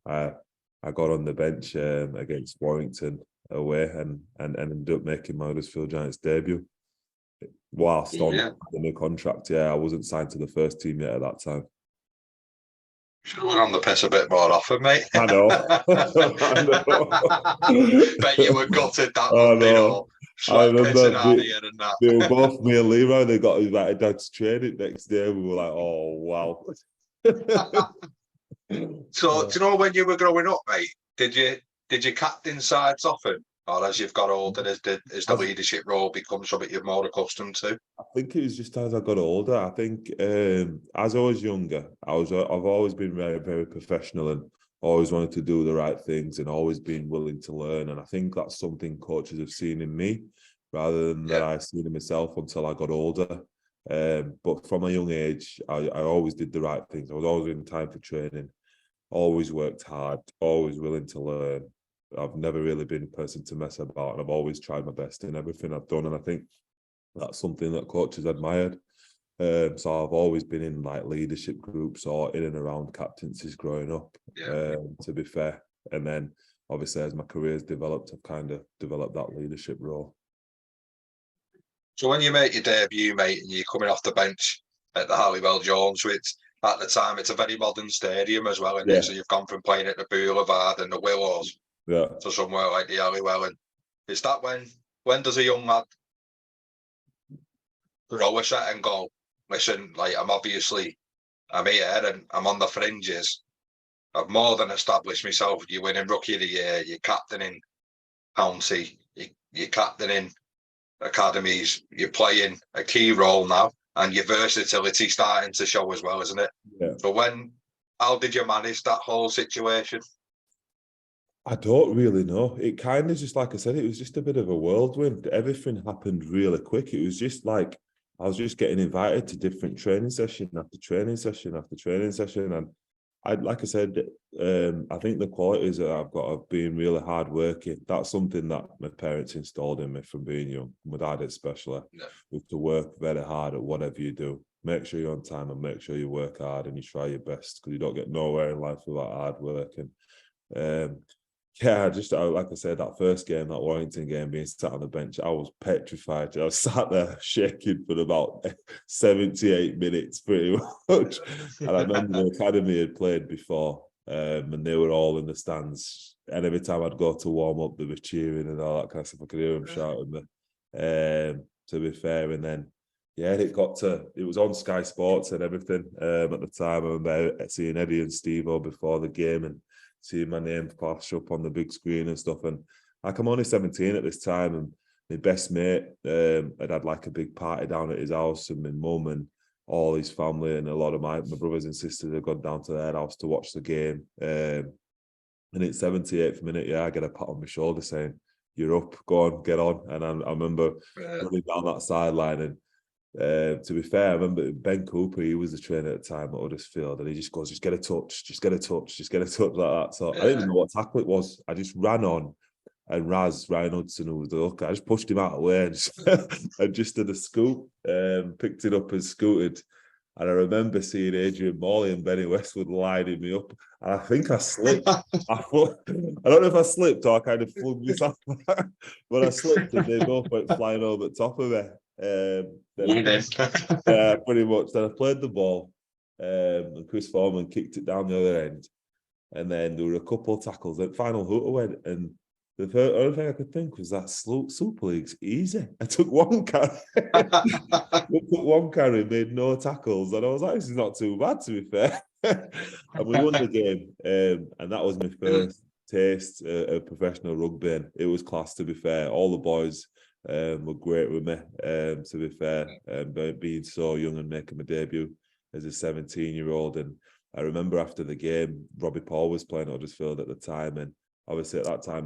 B: I got on the bench against Warrington away and ended up making my Huddersfield Giants debut. Whilst on the new contract, I wasn't signed to the first team yet at that time.
A: Should have on the piss a bit more often, mate.
B: I know.
A: Bet you were gutted that Monday, you know. Sweat pissing out of here and that.
B: They were both me and Leroy. They got invited down to training next day. We were like, "Oh wow."
A: So, do you know when you were growing up, mate? Did you captain sides often, or as you've got older, has the leadership role become something you're more accustomed to?
B: I think it was just as I got older. I think as I was younger, I've always been very, very professional and always wanted to do the right things and always been willing to learn. And I think that's something coaches have seen in me, rather than that I've seen in myself until I got older. But from a young age, I always did the right things. I was always in time for training, always worked hard, always willing to learn. I've never really been a person to mess about, and I've always tried my best in everything I've done. And I think that's something that coaches admired. So I've always been in like leadership groups or in and around captaincies growing up, to be fair. And then obviously as my career's developed, I've kind of developed that leadership role.
A: So when you make your debut, mate, and you're coming off the bench at the Halliwell Jones, which at the time it's a very modern stadium as well, isn't it? So you've gone from playing at the Boulevard and the Willows to somewhere like the Halliwell. And is that when does a young lad grow a set and go, listen, like I'm here and I'm on the fringes. I've more than established myself. You're winning Rookie of the Year, you're captaining county, you're captaining academies, you're playing a key role now, and your versatility starting to show as well, isn't it? So how did you manage that whole situation?
B: I don't really know. It kind of just, like I said, it was just a bit of a whirlwind. Everything happened really quick. It was just like I was just getting invited to different training session after training session after training session. And like I said, I think the qualities that I've got of being really hardworking, that's something that my parents installed in me from being young. My dad especially, was to work very hard at whatever you do. Make sure you're on time and make sure you work hard and you try your best, because you don't get nowhere in life without hard work. And like I said, that first game, that Warrington game, being sat on the bench, I was petrified. I was sat there shaking for about 78 minutes, pretty much. And I remember the academy had played before, and they were all in the stands. And every time I'd go to warm up, they were cheering and all that kind of stuff. I could hear them shouting me, to be fair. And then, it was on Sky Sports and everything at the time. I remember seeing Eddie and Steve-O before the game and seeing my name flash up on the big screen and stuff. And like, I'm only 17 at this time, and my best mate had like a big party down at his house, and my mum and all his family and a lot of my brothers and sisters had gone down to their house to watch the game. And it's 78th minute, I get a pat on my shoulder saying, "You're up, go on, get on." And I remember running down that sideline, and to be fair, I remember Ben Cooper, he was the trainer at the time at Huddersfield, and he just goes, just get a touch, just get a touch, just get a touch, like that. So I didn't even know what tackle it was. I just ran on, and Ryan Hudson, who was the hooker, I just pushed him out of the way and just did a scoop, picked it up and scooted. And I remember seeing Adrian Morley and Benny Westwood lining me up, and I think I slipped. I don't know if I slipped or I kind of flung myself, but I slipped and they both went flying over the top of me. Pretty much. Then I played the ball, and Chris Foreman kicked it down the other end, and then there were a couple of tackles. The final hooter went, and the only thing I could think was that Super League's easy. I took one carry, made no tackles, and I was like, "This is not too bad, to be fair." And we won the game, and that was my first taste of professional rugby. And it was class, to be fair. All the boys were great with me, to be fair, being so young and making my debut as a 17-year-old. And I remember after the game, Robbie Paul was playing at Huddersfield at the time, and obviously at that time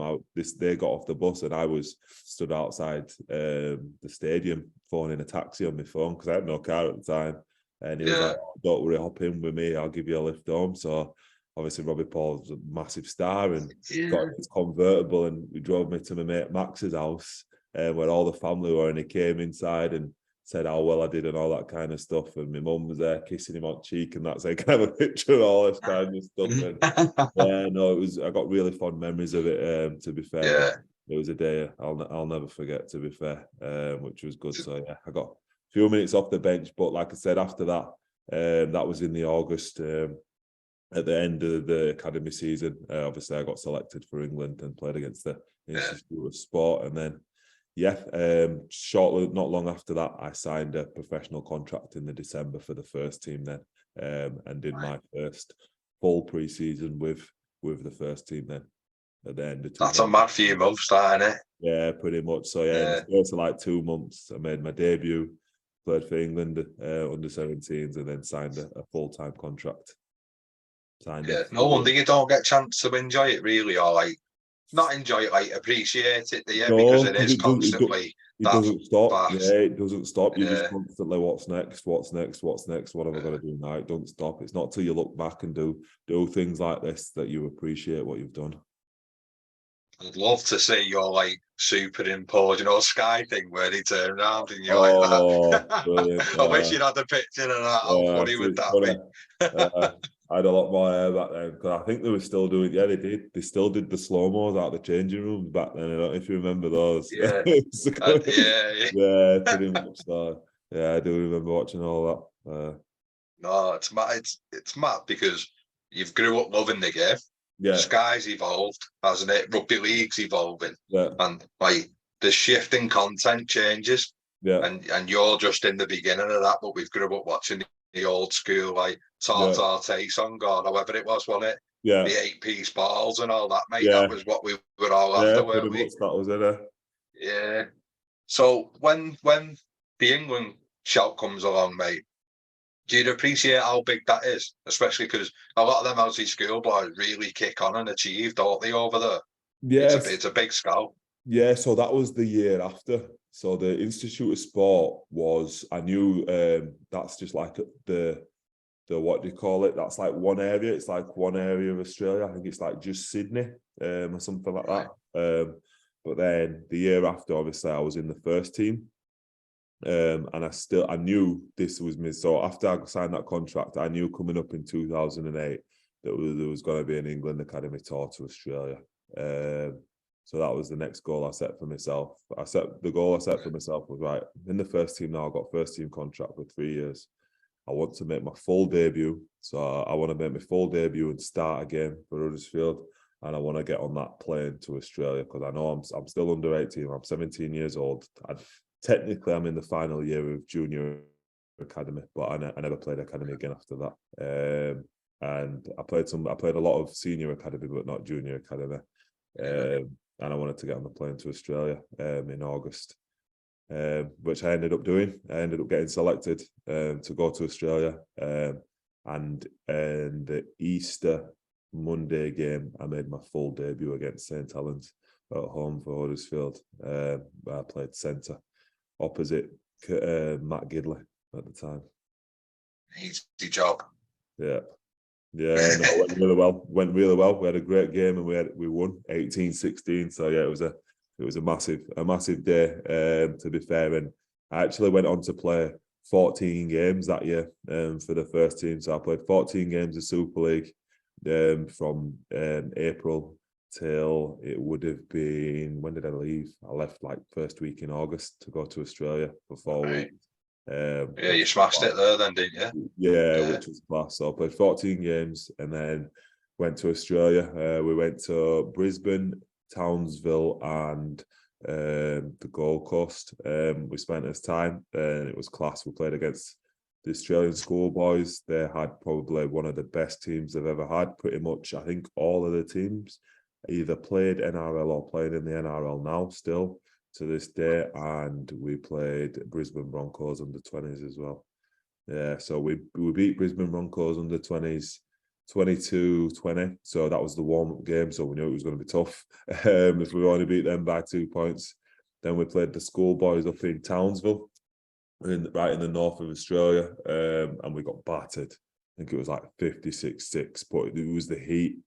B: they got off the bus and I was stood outside the stadium phoning a taxi on my phone because I had no car at the time, and he was like, "Don't worry, hop in with me, I'll give you a lift home." So obviously Robbie Paul's a massive star, and got his convertible, and he drove me to my mate Max's house, where all the family were, and he came inside and said how well I did and all that kind of stuff. And my mum was there kissing him on cheek, and that's like kind of a picture of all this kind of stuff. And I got really fond memories of it, to be fair. It was a day I'll never forget, to be fair, which was good. So I got a few minutes off the bench, but like I said, after that, that was in the August, at the end of the academy season. Obviously I got selected for England and played against the Institute of Sport, and then shortly, not long after that, I signed a professional contract in the December for the first team then, and did my first full pre-season with the first team then at the end of 2000.
A: That's a mad few months, that, isn't it?
B: Yeah, pretty much. So in the space of like 2 months, I made my debut, played for England under 17s, and then signed a full-time contract.
A: No wonder you don't get a chance to enjoy it, really, or like not enjoy it, like appreciate it, do you? Because it is constantly
B: It doesn't stop.
A: fast.
B: Yeah, it doesn't stop. You're
A: Yeah.
B: just constantly, what's next? What's next? What's next? What have I got to do now? It don't stop. It's not till you look back and do things like this that you appreciate what you've done.
A: I'd love to see your like superimposed, sky thing where they turn around and you're like that.
B: Brilliant.
A: I wish you'd had a picture of that. How funny would that be?
B: I had a lot more hair back then because I think they were still doing. Yeah, they did. They still did the slow mos out of the changing rooms back then. I don't know if you remember those.
A: Yeah,
B: yeah, pretty much. So, yeah, I do remember watching all that.
A: No, it's mad. It's mad because you've grew up loving the game.
B: Yeah,
A: Sky's evolved, hasn't it? Rugby league's evolving,
B: yeah,
A: and like the shift in content changes.
B: yeah,
A: and you're just in the beginning of that. But we've grew up watching the old school like Tartar song or however it was, wasn't it?
B: yeah,
A: The 8-piece balls and all that, mate.
B: yeah,
A: That was what we were all
B: yeah.
A: after,
B: Pretty
A: weren't we?
B: much that was it.
A: Yeah. So when the England shout comes along, mate, do you appreciate how big that is? Especially because a lot of them Aussie schoolboys really kick on and achieve, don't they, over there?
B: Yes.
A: It's a big scout.
B: Yeah, so that was the year after. So the Institute of Sport was, I knew that's just like the what do you call it? That's like one area. It's like one area of Australia. I think it's like just Sydney or something like that. But then the year after, obviously, I was in the first team. And I knew this was me. So after I signed that contract, I knew coming up in 2008 that there was going to be an England Academy tour to Australia. So that was the next goal I set for myself. The goal I set for myself was, right, in the first team now, I've got first team contract for 3 years. I want to make my full debut. So I want to make my full debut and start again for Huddersfield. And I want to get on that plane to Australia because I know I'm still under 18. I'm 17 years old. Technically, I'm in the final year of junior academy, but I never played academy again after that. And I played a lot of senior academy, but not junior academy. And I wanted to get on the plane to Australia in August, which I ended up doing. I ended up getting selected to go to Australia. And the Easter Monday game, I made my full debut against St Helens at home for Huddersfield. I played centre opposite Matt Gidley at the time.
A: Easy job.
B: Yeah. Yeah, no, it went really well. We had a great game and we won 18-16. So yeah, it was a massive day, to be fair. And I actually went on to play 14 games that year for the first team. So I played 14 games of Super League from April till it would have been, when did I leave? I left like first week in August to go to Australia for 4 weeks.
A: Yeah, you smashed it there then, didn't you?
B: Yeah, which was class. So I played 14 games and then went to Australia. We went to Brisbane, Townsville and the Gold Coast. We spent this time and it was class. We played against the Australian schoolboys. They had probably one of the best teams they've ever had. Pretty much, I think all of the teams either played NRL or playing in the NRL now still to this day, and we played Brisbane Broncos under 20s as well. Yeah, so we beat Brisbane Broncos under 20s 22-20. So that was the warm-up game. So we knew it was going to be tough if we only beat them by 2 points. Then we played the schoolboys up in Townsville, right in the north of Australia, and we got battered. I think it was like 56-6, but it was the heat.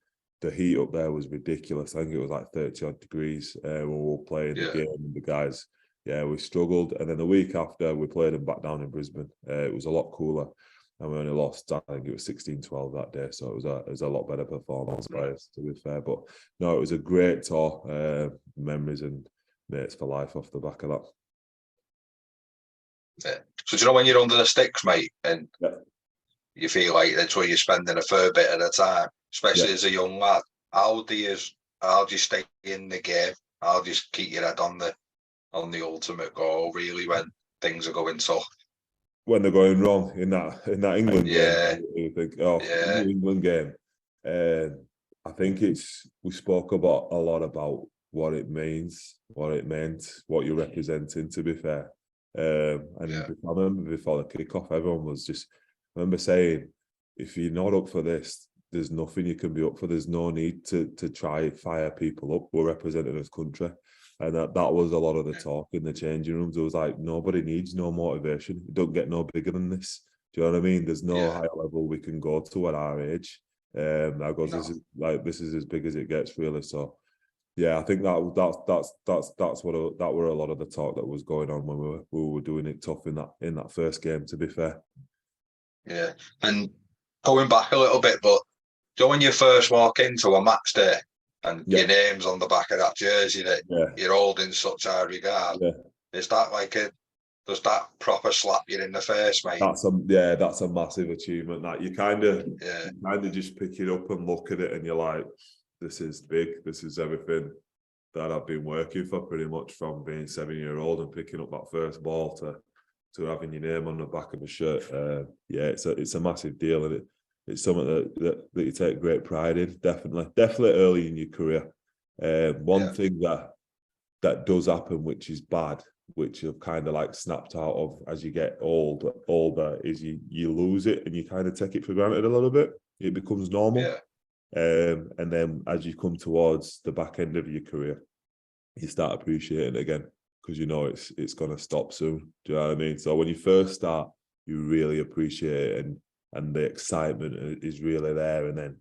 B: The heat up there was ridiculous. I think it was like 30-odd degrees when we were playing the game, and the guys, we struggled. And then the week after, we played them back down in Brisbane. It was a lot cooler, and we only lost, I think it was 16-12 that day. So it was a lot better performance by us, to be fair. But no, it was a great tour. Memories and mates for life off the back of that.
A: Yeah. So do you know when you're under the sticks, mate, and you feel like that's where you're spending a fair bit of the time, especially as a young lad, how do you stay in the game? How do you keep your head on the ultimate goal, really, when things are going tough?
B: When they're going wrong in that England game, you think, England game. I think we spoke about a lot about what it means, what it meant, what you're representing, to be fair. I remember before the kickoff, everyone was just, I remember saying, if you're not up for this, there's nothing you can be up for. There's no need to try fire people up. We're representing this country. And that was a lot of the talk in the changing rooms. It was like, nobody needs no motivation. You don't get no bigger than this. Do you know what I mean? There's no higher level we can go to at our age. That goes, this is as big as it gets, really. So yeah, I think that were a lot of the talk that was going on when we were doing it tough in that first game, to be fair.
A: Yeah. And going back a little bit, but when you first walk into a match day and your name's on the back of that jersey that you're holding such high regard, is that like does that proper slap you in the face, mate?
B: That's a massive achievement. That you kind of just pick it up and look at it, and you're like, this is big. This is everything that I've been working for, pretty much from being 7-year-old and picking up that first ball to having your name on the back of a shirt. It's a massive deal, and it's something that you take great pride in. Definitely early in your career. One thing that does happen, which is bad, which you've kind of like snapped out of as you get older, is you lose it and you kind of take it for granted a little bit. It becomes normal. And then as you come towards the back end of your career, you start appreciating it again, because you know it's going to stop soon. Do you know what I mean? So when you first start, you really appreciate it, and the excitement is really there. And then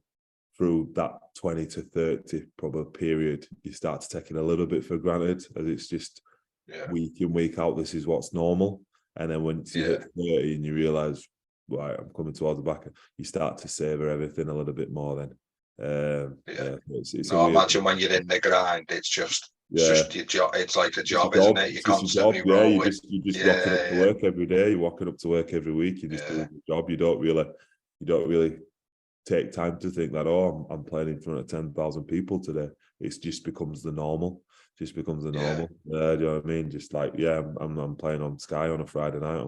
B: through that 20 to 30 probably period, you start to take it a little bit for granted, as it's just week in, week out, this is what's normal. And then once you hit 30 and you realise, right, I'm coming towards the back, you start to savour everything a little bit more then.
A: Imagine when you're in the grind, it's just your job. It's like a job, isn't it? You're constantly rolling.
B: You're just rocking up to work every day. You're walking up to work every week. You're just doing your job. You don't really take time to think that, I'm playing in front of 10,000 people today. It just becomes the normal. Do you know what I mean? Just like, I'm playing on Sky on a Friday night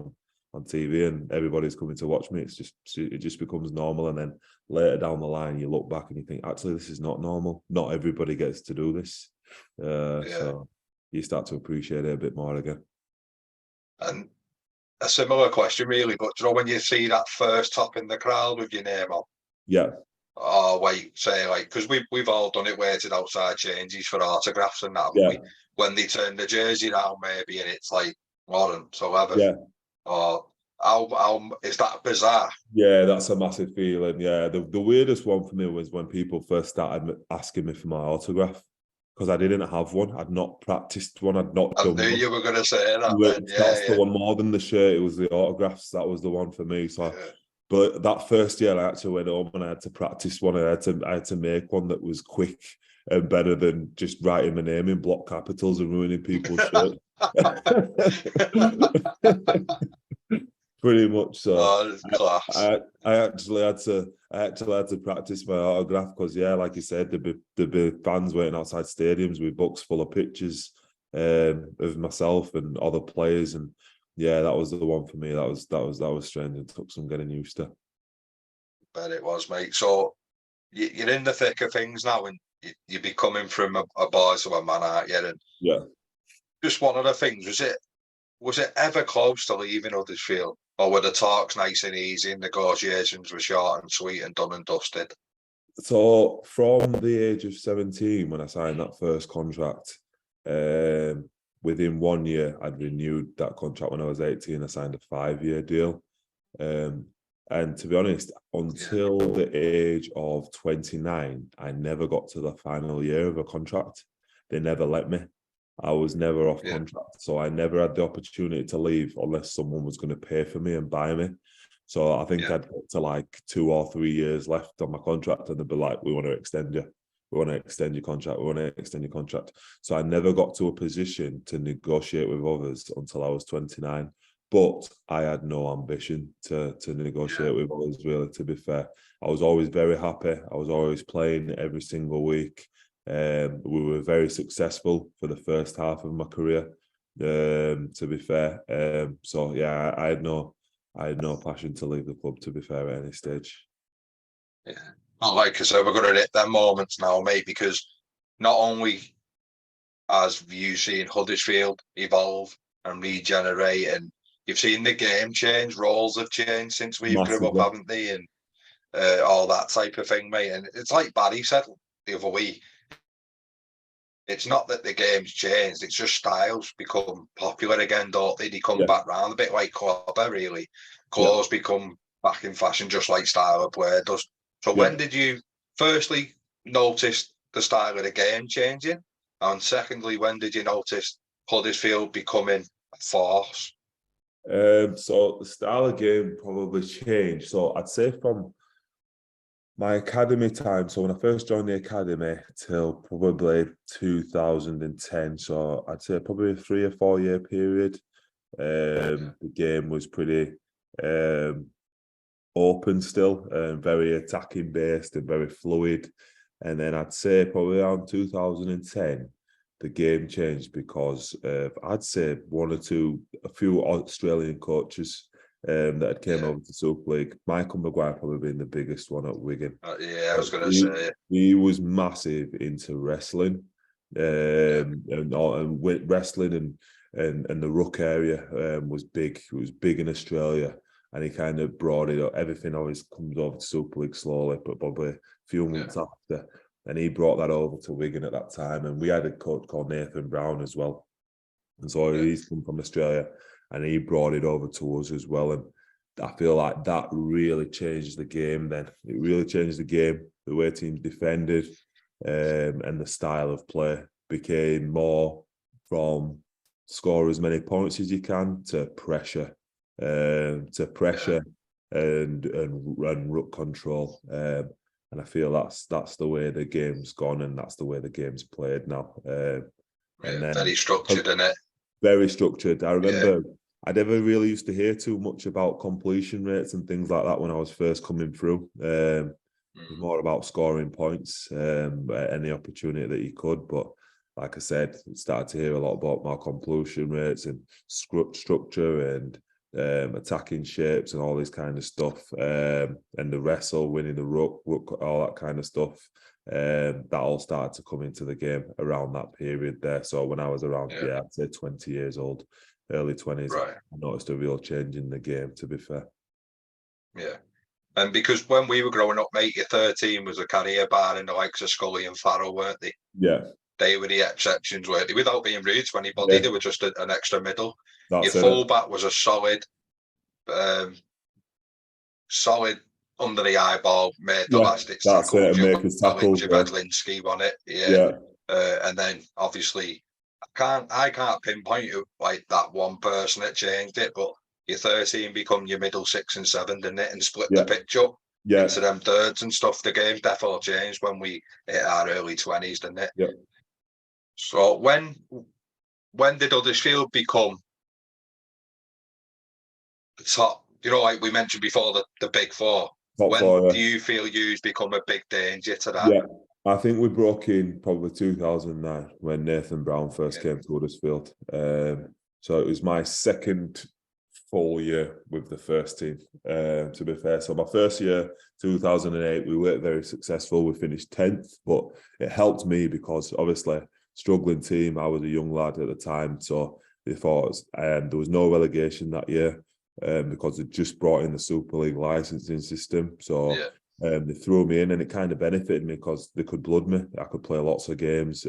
B: on TV, and everybody's coming to watch me. It just becomes normal. And then later down the line, you look back and you think, actually, this is not normal. Not everybody gets to do this. So you start to appreciate it a bit more again.
A: And a similar question, really, but do you know when you see that first top in the crowd with your name on?
B: Yeah.
A: Oh, wait, say like, because we've all done it, waited outside changes for autographs and that, haven't we? When they turn the jersey down, maybe, and it's like Lawrence 11.
B: Yeah.
A: Or how is that bizarre?
B: Yeah, that's a massive feeling. Yeah, the weirdest one for me was when people first started asking me for my autograph, because I didn't have one. I'd not practiced one. I'd not done one.
A: I knew you were going to say that.
B: That's the one more than the shirt. It was the autographs. That was the one for me. So. But that first year, I actually went home and I had to practice one. I had to make one that was quick and better than just writing my name in block capitals and ruining people's shirts. Pretty much so.
A: Oh, class.
B: I actually had to practice my autograph, because like you said, there'd be fans waiting outside stadiums with books full of pictures of myself and other players, and that was the one for me. That was strange and took some getting used to.
A: Bet it was, mate. So you're in the thick of things now, and you're becoming from a boy to a man, aren't you? And just one of the things, was it ever close to leaving Huddersfield, or were the talks nice and easy and negotiations were short and sweet and done and dusted?
B: So from the age of 17, when I signed that first contract, within 1 year, I'd renewed that contract. When I was 18, I signed a 5-year deal. And to be honest, until the age of 29, I never got to the final year of a contract. They never let me. I was never off contract. So I never had the opportunity to leave unless someone was going to pay for me and buy me. So I think I'd got to like 2 or 3 years left on my contract, and they'd be like, we want to extend you. We want to extend your contract. We want to extend your contract. So I never got to a position to negotiate with others until I was 29. But I had no ambition to negotiate with others, really, to be fair. I was always very happy. I was always playing every single week. We were very successful for the first half of my career, to be fair. I had no passion to leave the club, to be fair, at any stage.
A: Yeah. Like I said, we're going to hit them moments now, mate, because not only has you seen Huddersfield evolve and regenerate, and you've seen the game change, roles have changed since we grew up, haven't they? And all that type of thing, mate. And it's like Barry said the other week, it's not that the game's changed, it's just styles become popular again, don't they? They come back round a bit like clobber, really. Clothes become back in fashion, just like style of play does. So when did you firstly notice the style of the game changing? And secondly, when did you notice Huddersfield becoming a force?
B: So the style of game probably changed. So I'd say from my academy time, so when I first joined the academy till probably 2010, so I'd say probably a 3 or 4 year period, the game was pretty open still, and very attacking based and very fluid. And then I'd say probably around 2010, the game changed because I'd say a few Australian coaches that had came over to Super League. Michael Maguire probably being the biggest one at Wigan.
A: I was going to say
B: he was massive into wrestling, and wrestling and the ruck area was big. It was big in Australia, and he kind of brought it up. Everything always comes over to Super League slowly, but probably a few months after. And he brought that over to Wigan at that time. And we had a coach called Nathan Brown as well. And so he's come from Australia, and he brought it over to us as well. And I feel like that really changed the game then. It really changed the game, the way teams defended, and the style of play became more from score as many points as you can to pressure. And ruck control. And I feel that's the way the game's gone, and that's the way the game's played now. And then
A: very structured, isn't it?
B: Very structured. I remember I never really used to hear too much about completion rates and things like that when I was first coming through. It was more about scoring points at any opportunity that you could. But like I said, started to hear a lot about my completion rates and structure and attacking shapes and all this kind of stuff, and the wrestle, winning the ruck, all that kind of stuff. That all started to come into the game around that period there. So when I was around, I'd say 20 years old, early 20s, I noticed a real change in the game, to be fair.
A: Yeah. And because when we were growing up, mate, your 13 was a career bar in the likes of Scully and Farrell, weren't they?
B: Yeah.
A: They were the exceptions, weren't they? Without being rude to anybody, they were just an extra middle.
B: That's
A: your fullback was a solid under the eyeball, made the last ditch tackle.
B: Make his tackle.
A: Vedlinski won it. And then obviously I can't pinpoint it like that one person that changed it, but your 13 become your middle 6 and 7, didn't it? And split the pitch up into them thirds and stuff. The game definitely changed when we hit our early 20s, didn't it?
B: Yeah.
A: So when did Huddersfield become the top? You know, like we mentioned before, the big four. Do you feel you've become a big danger to that?
B: Yeah, I think we broke in probably 2009 when Nathan Brown first came to Huddersfield. So it was my second full year with the first team, to be fair. So my first year, 2008, we weren't very successful. We finished 10th, but it helped me because obviously struggling team. I was a young lad at the time, so they thought there was no relegation that year. Because they just brought in the Super League licensing system. So they threw me in, and it kind of benefited me because they could blood me. I could play lots of games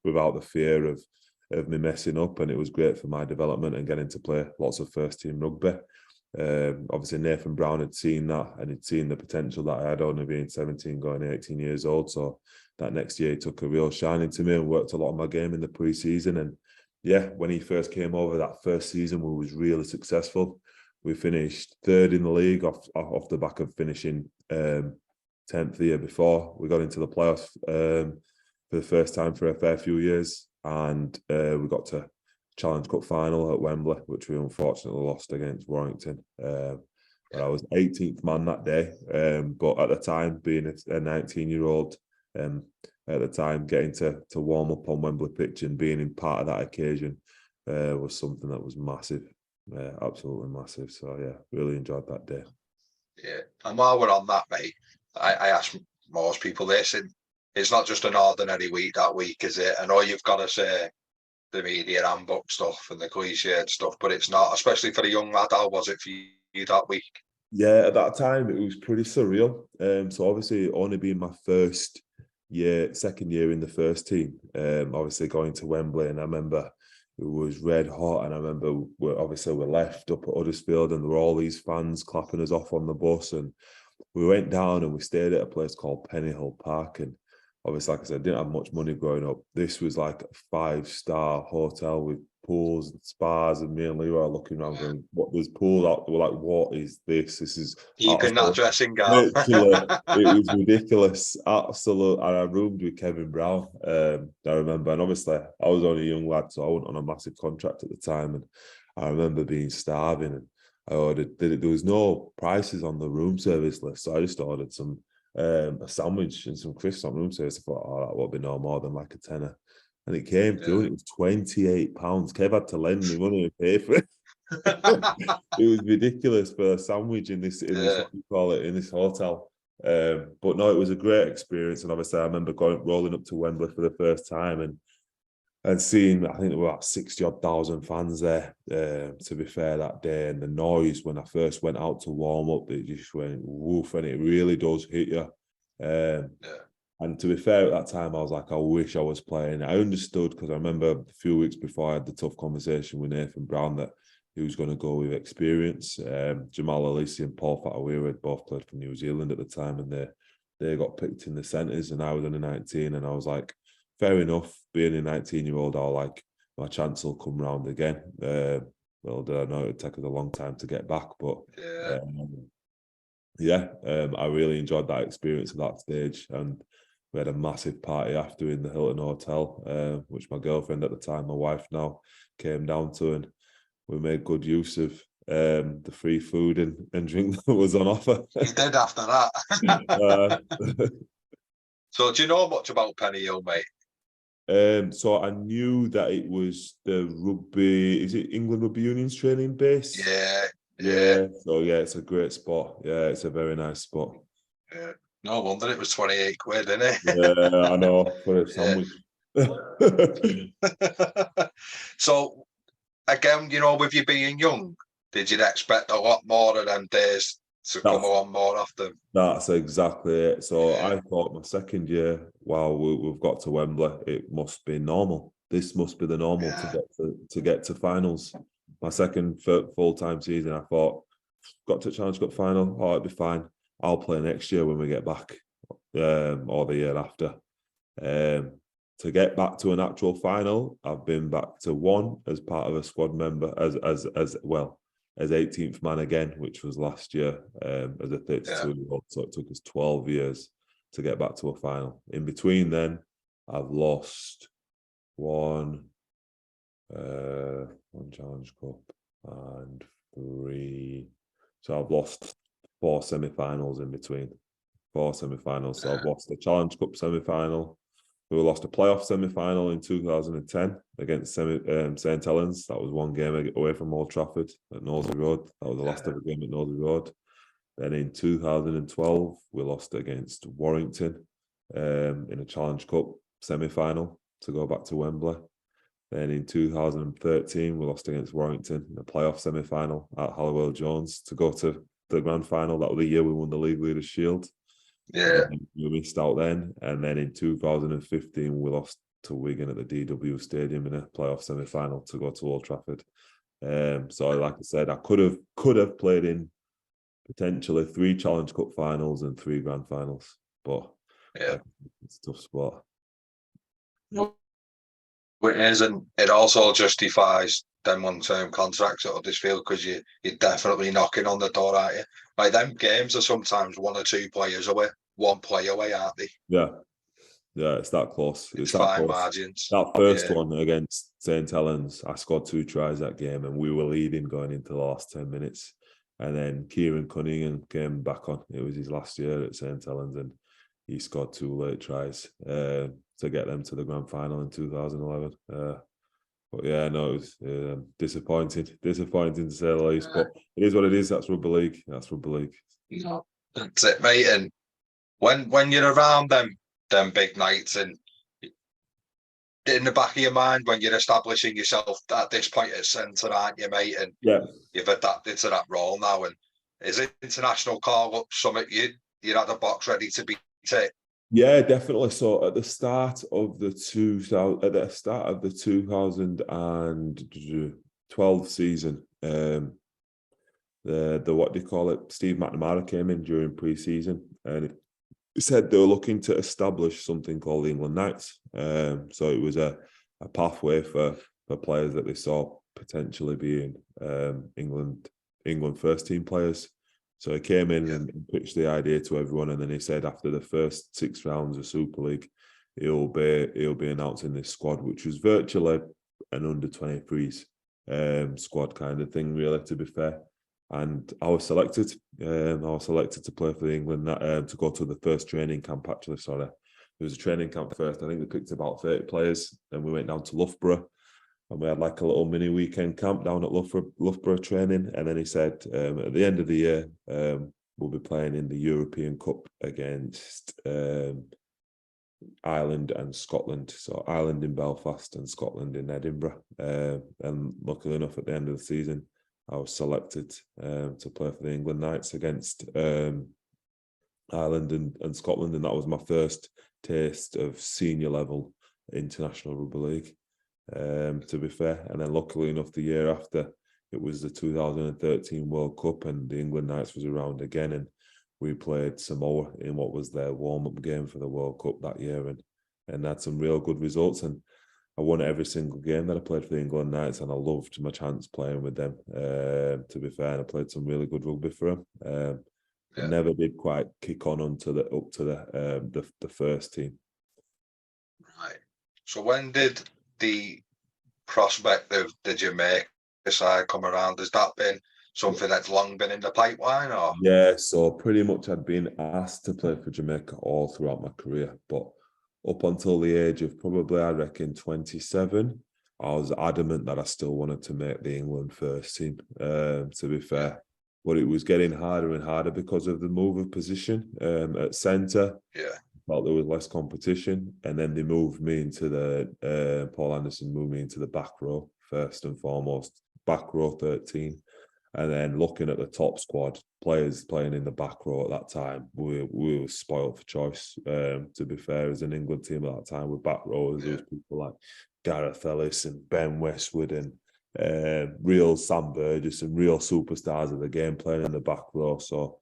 B: without the fear of me messing up, and it was great for my development and getting to play lots of first team rugby. Obviously, Nathan Brown had seen that, and he'd seen the potential that I had, only being 17, going 18 years old. So that next year, he took a real shine to me and worked a lot on my game in the pre-season. And when he first came over, that first season, we was really successful. We finished 3rd in the league off the back of finishing 10th the year before. We got into the playoffs for the first time for a fair few years, and we got to Challenge Cup final at Wembley, which we unfortunately lost against Warrington. But I was 18th man that day. But at the time, being a 19-year-old, at the time, getting to warm up on Wembley pitch and being in part of that occasion was something that was massive. Absolutely massive. So really enjoyed that day.
A: And while we're on that, mate, I ask most people this, and it's not just an ordinary week that week, is it? I know you've got to say the media handbook stuff and the cliched stuff, but it's not, especially for a young lad. How was it for you that week?
B: Yeah, at that time it was pretty surreal. So obviously only being my first second year in the first team, obviously going to Wembley, and I remember it was red hot, and I remember we left up at Huddersfield, and there were all these fans clapping us off on the bus, and we went down and we stayed at a place called Pennyhill Park, and obviously, like I said, I didn't have much money growing up. This was like a 5-star hotel with pools and spas, and me and Leo are looking around going, "What? There's pools out." We're like, "What is this? This is
A: keeping that dressing gown."
B: Literally, it was ridiculous. Absolute. And I roomed with Kevin Brown. I remember, and obviously, I was only a young lad, so I wasn't on a massive contract at the time, and I remember being starving, and I ordered. There was no prices on the room service list, so I just ordered a sandwich and some crisps on room service. I thought, oh, that won't be no more than like a tenner. And it came through, and it was £28. Kev had to lend me money and pay for it. It was ridiculous for a sandwich in this what you call it, in this hotel. But no, it was a great experience. And obviously I remember rolling up to Wembley for the first time and seeing, I think there were about 60,000 fans there, to be fair, that day. And the noise when I first went out to warm up, it just went woof, and it really does hit you. And to be fair, at that time, I was like, I wish I was playing. I understood, because I remember a few weeks before I had the tough conversation with Nathan Brown that he was going to go with experience. Jamal Alisi and Paul Fatawira had both played for New Zealand at the time, and they got picked in the centres, and I was under 19, and I was like, fair enough, being a 19-year-old, I was like, my chance will come round again. Well, I know it'd take us a long time to get back, but I really enjoyed that experience at that stage, and we had a massive party after in the Hilton Hotel, which my girlfriend at the time, my wife now, came down to, and we made good use of the free food and drink that was on offer.
A: You did after that. So do you know much about Pennyhill, mate?
B: So I knew that it was the rugby, is it England Rugby Union's training base?
A: Yeah.
B: So yeah, it's a great spot. Yeah, it's a very nice spot.
A: Yeah. No wonder it was 28 quid, isn't it?
B: Yeah, I know, for a sandwich.
A: So again, with you being young, did you expect a lot more of them days to come along more often?
B: That's exactly it. So I thought my second year, wow, we've got to Wembley, it must be normal. This must be the normal to get to finals. My second full-time season, I thought, got to Challenge Cup final, oh, it'd be fine. I'll play next year when we get back, or the year after. To get back to an actual final, I've been back to one as part of a squad member, as 18th man again, which was last year, as a 32-year-old. So it took us 12 years to get back to a final. In between then, I've lost one Challenge Cup and 3. So I've lost 4 semi-finals in between. 4 semi-finals. So I've lost the Challenge Cup semi-final. We lost a playoff semi-final in 2010 against St Helens. That was one game away from Old Trafford at Knowsley Road. That was the last ever game at Knowsley Road. Then in 2012, we lost against Warrington in a Challenge Cup semi-final to go back to Wembley. Then in 2013, we lost against Warrington in a playoff semi-final at Halliwell Jones to go to the grand final. That was the year we won the League Leaders' Shield. We missed out then. And then in 2015, we lost to Wigan at the DW Stadium in a playoff semi-final to go to Old Trafford. So like I said, I could have played in potentially 3 Challenge Cup finals and 3 grand finals, but it's a tough spot.
A: It is, and it also justifies them long-term contracts at Huddersfield, because you're definitely knocking on the door, aren't you? Like, them games are sometimes 1 or 2 players away, 1 play away, aren't they?
B: Yeah, it's that close.
A: It's
B: that
A: fine
B: close.
A: Margins.
B: That first one against St Helens, I scored 2 tries that game, and we were leading going into the last 10 minutes. And then Kieran Cunningham came back on. It was his last year at St Helens, and he scored 2 late tries to get them to the grand final in 2011. But yeah, no, it was disappointing to say the least. But it is what it is. That's rugby league. That's
A: it, mate. And when you're around them big nights, and in the back of your mind, when you're establishing yourself at this point at centre, aren't you, mate? And you've adapted to that role now. And is it international call up something you had a box ready to be ticked?
B: Yeah, definitely. So at the start of the 2012 season, the what do you call it? Steve McNamara came in during pre-season, and he said they were looking to establish something called the England Knights. So it was a pathway for players that they saw potentially being England first team players. So he came in and pitched the idea to everyone, and then he said after the first 6 rounds of Super League, he'll be announcing this squad, which was virtually an under-23s squad kind of thing, really, to be fair. And I was selected. I was selected to play for England, to go to the first training camp, actually, sorry. There was a training camp first. I think they picked about 30 players. Then we went down to Loughborough, and we had like a little mini weekend camp down at Loughborough training. And then he said, at the end of the year, we'll be playing in the European Cup against Ireland and Scotland. So Ireland in Belfast and Scotland in Edinburgh. And luckily enough, at the end of the season, I was selected to play for the England Knights against Ireland and Scotland. And that was my first taste of senior level international rugby league, to be fair. And then luckily enough, the year after, it was the 2013 World Cup, and the England Knights was around again, and we played Samoa in what was their warm-up game for the World Cup that year, and had some real good results. And I won every single game that I played for the England Knights, and I loved my chance playing with them, to be fair. And I played some really good rugby for them. I never did quite kick on up to the first team.
A: Right. So when did the prospect of the Jamaica side come around? Has that been something that's long been in the pipeline, or?
B: Yeah, so pretty much I'd been asked to play for Jamaica all throughout my career, but up until the age of probably, I reckon, 27, I was adamant that I still wanted to make the England first team, to be fair. But it was getting harder and harder because of the move of position at centre.
A: Yeah.
B: Felt there was less competition, and then they moved me into Paul Anderson moved me into the back row first and foremost, back row 13. And then looking at the top squad, players playing in the back row at that time, we were spoiled for choice, to be fair, as an England team at that time with back rowers. There was people like Gareth Ellis and Ben Westwood and real Sam Burgess and real superstars of the game playing in the back row. So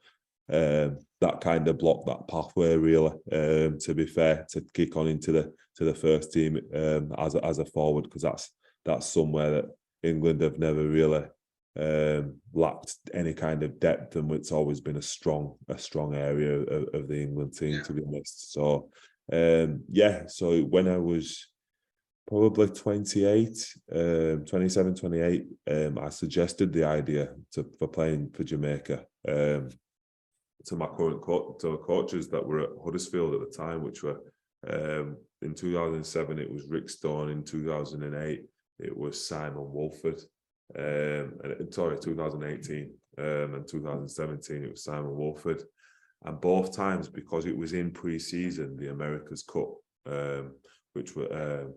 B: that kind of blocked that pathway, really, to be fair, to kick on into the first team as a forward, because that's somewhere that England have never really lacked any kind of depth, and it's always been a strong area of the England team, to be honest. So so when I was probably 28, 27, 28, I suggested the idea for playing for Jamaica to my current coaches that were at Huddersfield at the time, which were in 2007 it was Rick Stone, in 2008 it was Simon Wolford. 2018 and 2017 it was Simon Wolford, and both times, because it was in pre-season, the America's Cup, which were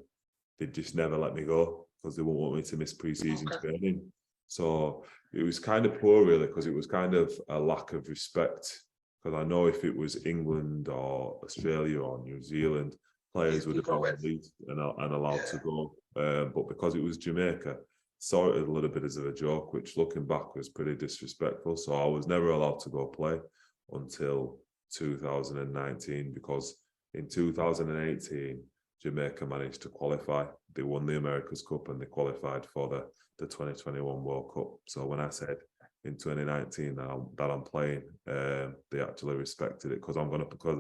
B: they just never let me go because they wouldn't want me to miss pre-season training. So it was kind of poor, really, because it was kind of a lack of respect, because I know if it was England or Australia or New Zealand, players would have been released and allowed to go, but because it was Jamaica, saw it a little bit as a joke, which looking back was pretty disrespectful. So I was never allowed to go play until 2019, because in 2018 Jamaica managed to qualify. They won the America's Cup and they qualified for the 2021 World Cup. So when I said in 2019 that I'm playing, they actually respected it, because I'm going to play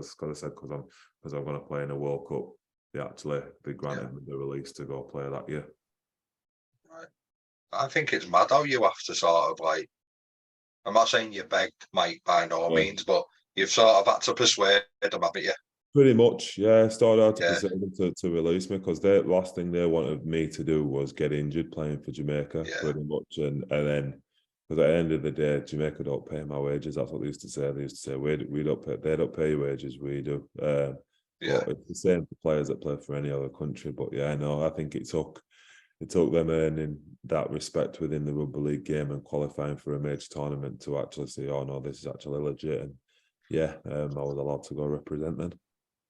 B: in a World Cup. They granted me the release to go play that year.
A: Right. I think it's mad how you have to sort of, like, I'm not saying you begged, Mike, by no means, but you've sort of had to persuade them, haven't you?
B: Pretty much, yeah. Started out to persuade them to release me, because the last thing they wanted me to do was get injured playing for Jamaica, pretty much. And then, because at the end of the day, Jamaica don't pay my wages. That's what they used to say. They used to say, we don't pay, they don't pay your wages, we do. But it's the same for players that play for any other country. But yeah, no, I think it took them earning that respect within the rugby league game and qualifying for a major tournament to actually say, oh no, this is actually legit. And I was allowed to go represent them.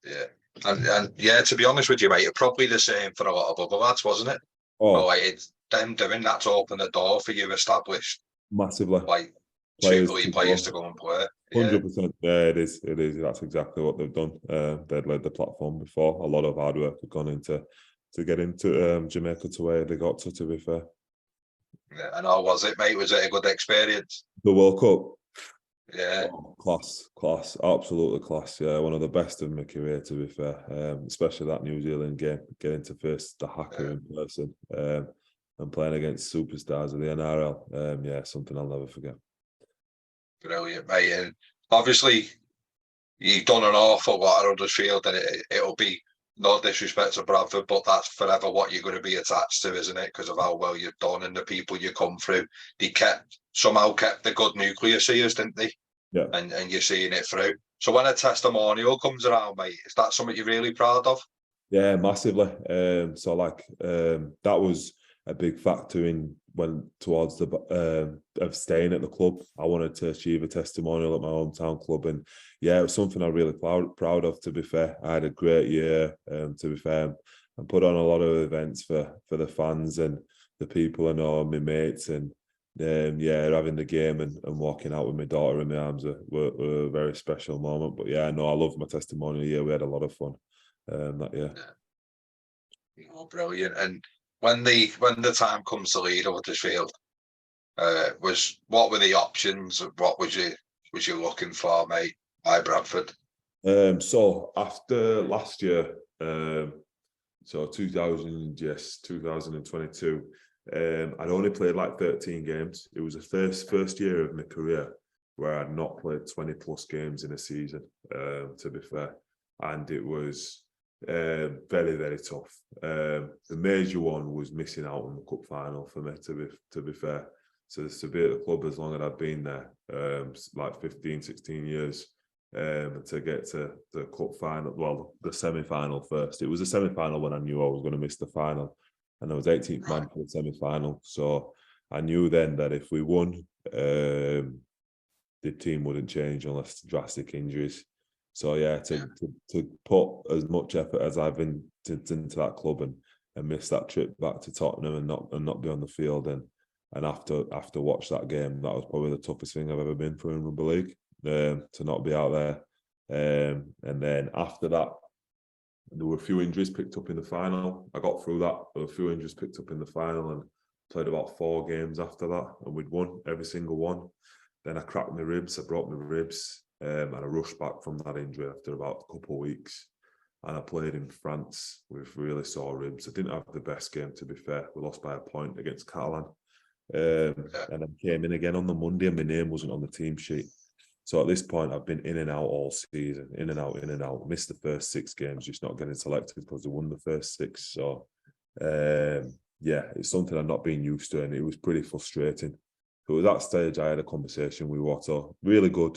A: Yeah. And yeah, to be honest with you, mate, it's probably the same for a lot of other lads, wasn't it?
B: Oh,
A: Like it's them doing that's opened the door for you established
B: massively.
A: like
B: Players
A: Super
B: to
A: League players to
B: go.
A: go and play. Yeah.
B: 100%. Yeah, it is. It is. That's exactly what they've done. They'd led the platform before. A lot of hard work had gone into to get into Jamaica to where they got to be fair.
A: Yeah. And how was it, mate? Was it a good experience?
B: The World Cup.
A: Yeah.
B: Oh, class, absolutely class. Yeah, one of the best of my career, to be fair. Especially that New Zealand game, getting to face the Hacker in person, and playing against superstars of the NRL. Yeah, something I'll never forget.
A: Brilliant, mate. And obviously, you've done an awful lot at Huddersfield, and it'll be no disrespect to Bradford, but that's forever what you're going to be attached to, isn't it? Because of how well you've done and the people you come through. They somehow kept the good nucleus here, didn't they?
B: Yeah.
A: And you're seeing it through. So when a testimonial comes around, mate, is that something you're really proud of?
B: Yeah, massively. That was a big factor in when towards the of staying at the club. I wanted to achieve a testimonial at my hometown club, and yeah, it was something I'm really proud of. To be fair, I had a great year. To be fair, and put on a lot of events for the fans and the people I know, my mates, and yeah, having the game and walking out with my daughter in my arms were a very special moment. But yeah, no, I love my testimonial. Yeah, we had a lot of fun. That year.
A: Oh, brilliant! And when the time comes to lead Huddersfield, what were the options? What was you looking for, mate? By Bradford.
B: So after last year, so 2022, I'd only played like 13 games. It was the first year of my career where I'd not played 20 plus games in a season, to be fair. And it was very, very tough. The major one was missing out on the cup final for me, to be fair. So to be at the club as long as I've been there, like 15, 16 years, to get to the cup final, well, the semi-final first. It was a semi-final when I knew I was going to miss the final, and I was 18th man for the semi-final. So I knew then that if we won, the team wouldn't change unless drastic injuries. So yeah, to put as much effort as I've been into that club and miss that trip back to Tottenham and not be on the field and after watch that game, that was probably the toughest thing I've ever been through in rugby league. To not be out there, and then after that, there were a few injuries picked up in the final. I got through that. There were a few injuries picked up in the final and played about 4 games after that, and we'd won every single one. Then I cracked my ribs. I broke my ribs, and I rushed back from that injury after about a couple of weeks. And I played in France with really sore ribs. I didn't have the best game, to be fair. We lost by a point against Catalan. And I came in again on the Monday and my name wasn't on the team sheet. So at this point, I've been in and out all season, in and out. Missed the first 6 games, just not getting selected because they won the first 6. So, yeah, it's something I'm not being used to, and it was pretty frustrating. But at that stage, I had a conversation with Watto, really good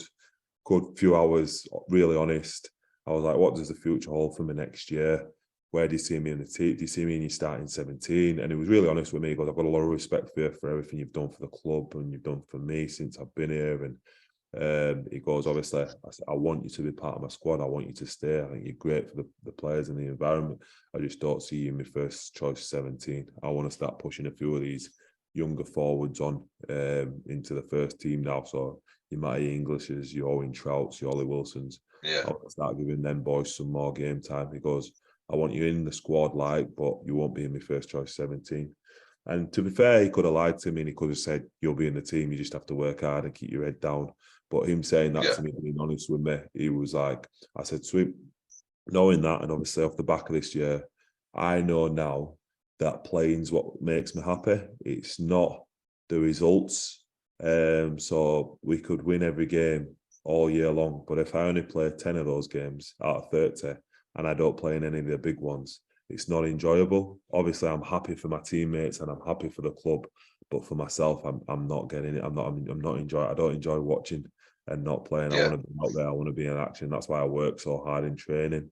B: few hours, really honest. I was like, what does the future hold for me next year? Where do you see me in the team? Do you see me in your starting 17? And he was really honest with me. He goes, I've got a lot of respect for you for everything you've done for the club and you've done for me since I've been here. And he goes, obviously, I want you to be part of my squad. I want you to stay. I think you're great for the players and the environment. I just don't see you in my first choice 17. I want to start pushing a few of these younger forwards on into the first team now. So your Matty Englishes, your Owen Trouts, your Ollie Wilsons.
A: Yeah.
B: I'll start giving them boys some more game time. He goes, I want you in the squad, but you won't be in my first choice 17. And to be fair, he could have lied to me and he could have said, you'll be in the team, you just have to work hard and keep your head down. But him saying that to me, being honest with me, he was like, I said, sweet, knowing that, and obviously off the back of this year, I know now that playing's what makes me happy. It's not the results. So we could win every game all year long, but if I only play 10 of those games out of 30 and I don't play in any of the big ones, it's not enjoyable. Obviously, I'm happy for my teammates and I'm happy for the club, but for myself, I'm not getting it. I'm not enjoying. I don't enjoy watching and not playing. I want to be out there. I want to be in action. That's why I work so hard in training.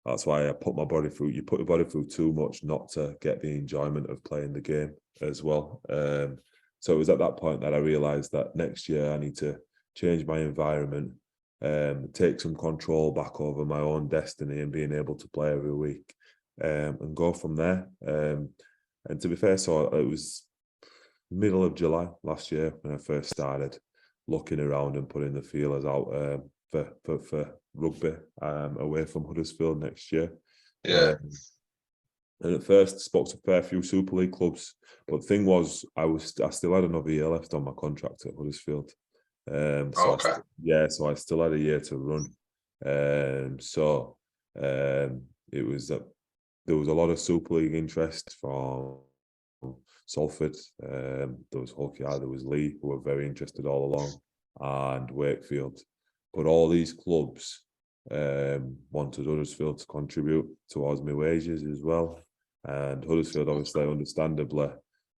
B: That's why I put my body through. You put your body through too much not to get the enjoyment of playing the game as well. So it was at that point that I realised that next year I need to change my environment take some control back over my own destiny and being able to play every week, and go from there. And to be fair, so it was middle of July last year when I first started looking around and putting the feelers out for rugby away from Huddersfield next year.
A: Yeah.
B: And at first spoke to a fair few Super League clubs, but the thing was, I still had another year left on my contract at Huddersfield.
A: Okay.
B: So I still had a year to run. It was that there was a lot of Super League interest from Salford. There was Hull, there was Lee, who were very interested all along, and Wakefield. But all these clubs wanted Huddersfield to contribute towards my wages as well. And Huddersfield, obviously, understandably,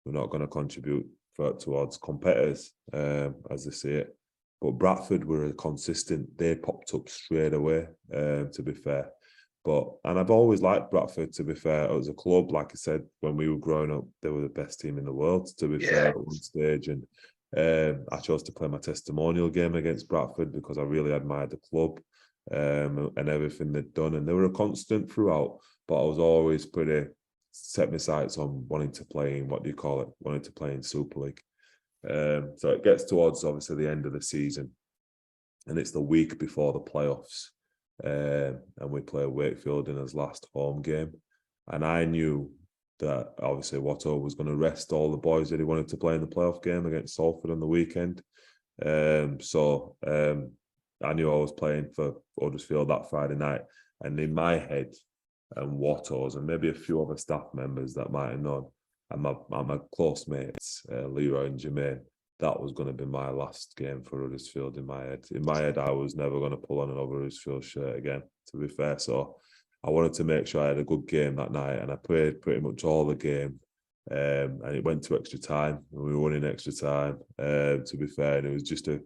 B: were not going to contribute towards competitors, as they see it. But Bradford were consistent. They popped up straight away, to be fair. And I've always liked Bradford, to be fair. As a club, like I said, when we were growing up, they were the best team in the world, to be fair, at one stage. And I chose to play my testimonial game against Bradford because I really admired the club and everything they'd done. And they were a constant throughout, but I was always pretty set my sights on wanting to play in, wanting to play in Super League. So it gets towards, obviously, the end of the season, and it's the week before the playoffs. And we play Wakefield in his last home game. And I knew that, obviously, Watto was going to rest all the boys that he wanted to play in the playoff game against Salford on the weekend. I knew I was playing for Huddersfield that Friday night. And in my head, and Watto's, and maybe a few other staff members that might have known, and my close mates, Leroy and Jermaine, that was going to be my last game for Huddersfield in my head. In my head, I was never going to pull on another Huddersfield shirt again, to be fair. So I wanted to make sure I had a good game that night, and I played pretty much all the game. And it went to extra time, and we won in extra time, to be fair. And it was just a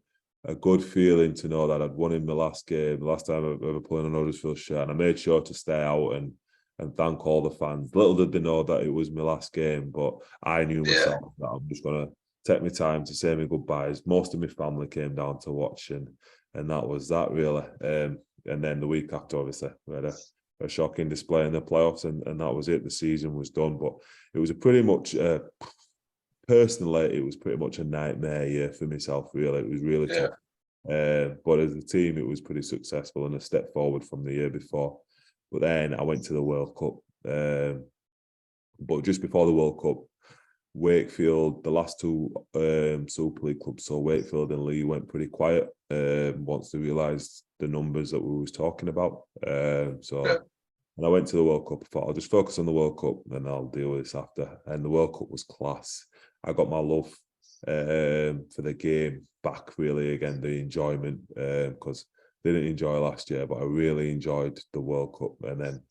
B: good feeling to know that I'd won in my last game, the last time I've ever played on a Huddersfield shirt. And I made sure to stay out and thank all the fans. Little did they know that it was my last game, but I knew myself that I'm just going to take my time to say my goodbyes. Most of my family came down to watch, and that was that, really. And then the week after, obviously, we had a shocking display in the playoffs, and that was it. The season was done, but it was a pretty much, personally, it was pretty much a nightmare year for myself, really. It was really tough. But as a team, it was pretty successful and a step forward from the year before. But then I went to the World Cup. But just before the World Cup, Wakefield, the last two Super League clubs, so Wakefield and Lee, went pretty quiet once they realised the numbers that we was talking about. And I went to the World Cup. I thought, I'll just focus on the World Cup and I'll deal with this after. And the World Cup was class. I got my love for the game back, really, again, the enjoyment, because I didn't enjoy last year, but I really enjoyed the World Cup. And then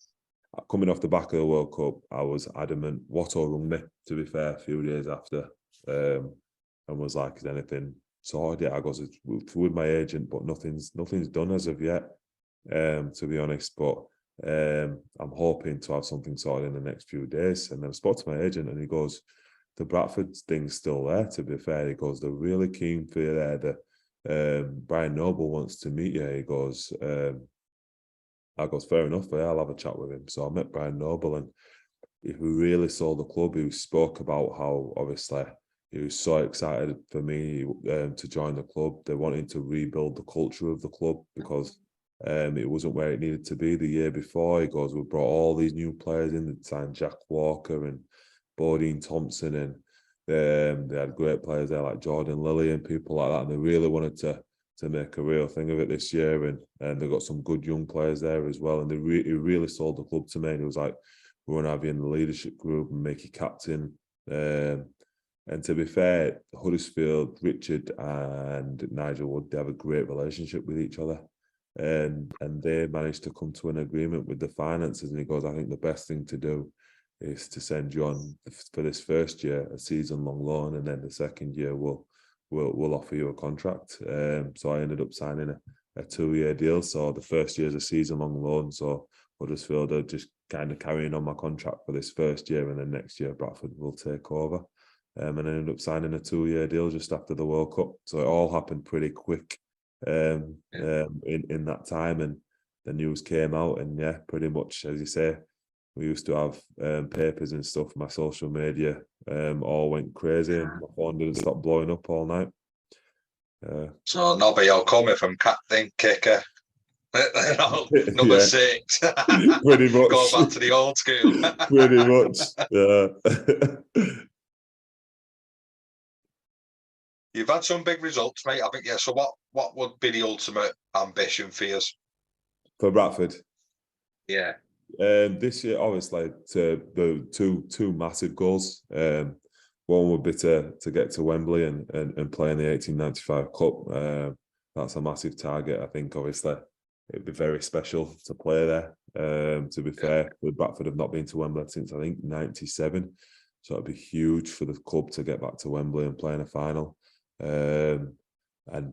B: coming off the back of the World Cup, I was adamant. Watto rung me, to be fair, a few days after, and was like, "Is anything sorted yet?" I goes, with my agent, but nothing's done as of yet, to be honest. But I'm hoping to have something sorted in the next few days. And then I spoke to my agent, and he goes, "The Bradford thing's still there, to be fair." He goes, "They're really keen for you there. Brian Noble wants to meet you." He goes, I goes, "Fair enough, yeah, I'll have a chat with him." So I met Brian Noble, and he really saw the club. He spoke about how, obviously, he was so excited for me to join the club. They wanted to rebuild the culture of the club because it wasn't where it needed to be the year before. He goes, "We brought all these new players in, the time Jack Walker and Bodine Thompson, and they had great players there like Jordan Lilly and people like that, and they really wanted to make a real thing of it this year, and they got some good young players there as well, and he really sold the club to me. And he was like, 'We want to have you in the leadership group and make you captain.' And to be fair, Huddersfield, Richard and Nigel Wood, they have a great relationship with each other, and they managed to come to an agreement with the finances. And he goes, 'I think the best thing to do is to send you on for this first year a season-long loan, and then the second year we'll offer you a contract.' So I ended up signing a 2-year deal. So the first year is a season-long loan. So Huddersfield are just kind of carrying on my contract for this first year, and then next year Bradford will take over. And I ended up signing a 2-year deal just after the World Cup. So it all happened pretty quick. in that time, and the news came out, and yeah, pretty much as you say, we used to have papers and stuff. My social media all went crazy, and my phone didn't stop blowing up all night.
A: So nobody will come from captain, kicker, number 6.
B: Pretty much.
A: Go back to the old school.
B: Pretty much, yeah.
A: You've had some big results, mate. I think, yeah. So what would be the ultimate ambition for you?
B: For Bradford?
A: Yeah.
B: This year, obviously, the two massive goals. One would be to get to Wembley and play in the 1895 Cup. That's a massive target. I think, obviously, it'd be very special to play there. To be fair, Bradford have not been to Wembley since, I think, 97. So it'd be huge for the club to get back to Wembley and play in a final. And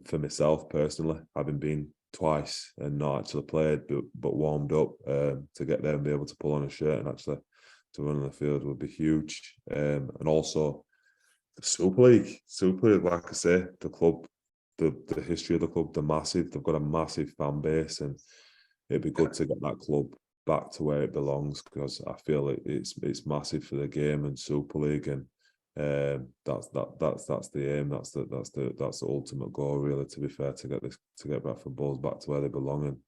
B: for myself personally, having been twice and not actually played, but warmed up, to get there and be able to pull on a shirt and actually to run on the field would be huge. And also the Super League, like I say, the club, the history of the club, they're massive. They've got a massive fan base, and it'd be good to get that club back to where it belongs, because I feel it's massive for the game and Super League, and that's the aim. That's the ultimate goal, really. To be fair, to get Bradford Bulls back to where they belong. And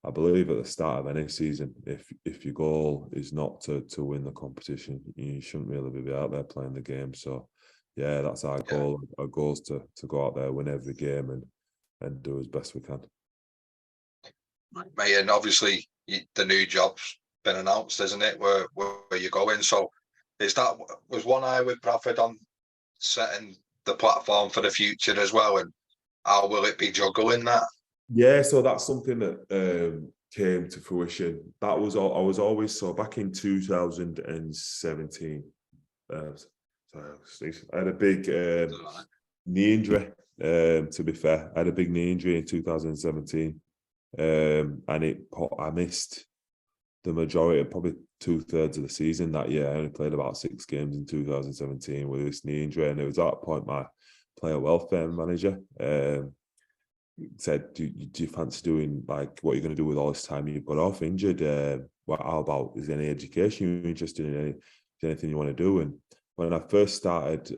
B: I believe at the start of any season, if your goal is not to win the competition, you shouldn't really be out there playing the game. So yeah, that's our goal. Our goal is to go out there, win every game, and do as best we can.
A: Mate, and obviously the new job's been announced, isn't it? Where you're going? So was one eye with Bradford on setting the platform for the future as well, and how will it be juggling that?
B: Yeah, so that's something that came to fruition. That was all. I was always, so back in 2017. I had a big knee injury. To be fair, I had a big knee injury in 2017, and I missed the majority, probably 2/3 of the season that year. I only played about 6 games in 2017 with this knee injury, and it was at that point my player welfare manager said, do you fancy doing, like, what you're going to do with all this time you've got off injured? How about, is there any education you're interested in? Is there anything you want to do? And when I first started,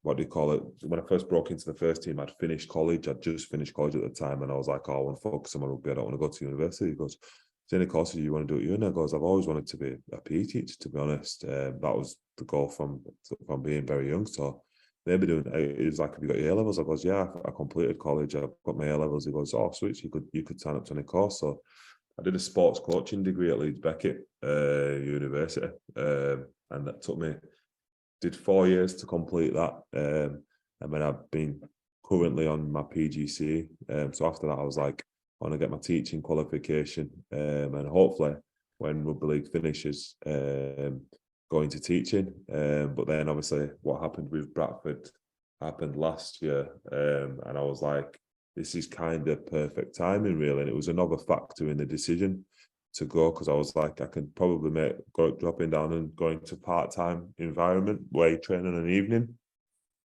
B: what do you call it? When I first broke into the first team, I'd finished college. I'd just finished college at the time, and I was like, oh, I want to focus on my rugby. I don't want to go to university. He goes, is there any courses you want to do at uni? I goes, I've always wanted to be a PE teacher, to be honest. That was the goal from being very young. So maybe doing it was like, have you got your A levels? I goes, yeah, I completed college. I've got my A levels. He goes, oh, sweet, you could sign up to any course. So I did a sports coaching degree at Leeds Beckett University, and that did 4 years to complete that. And then I've been currently on my PGC. So after that, I was like, I want to get my teaching qualification, and hopefully when rugby league finishes, go into teaching. But then obviously what happened with Bradford happened last year, and I was like, this is kind of perfect timing, really. And it was another factor in the decision to go, because I was like, I can probably dropping down and going to part-time environment where you train in an evening.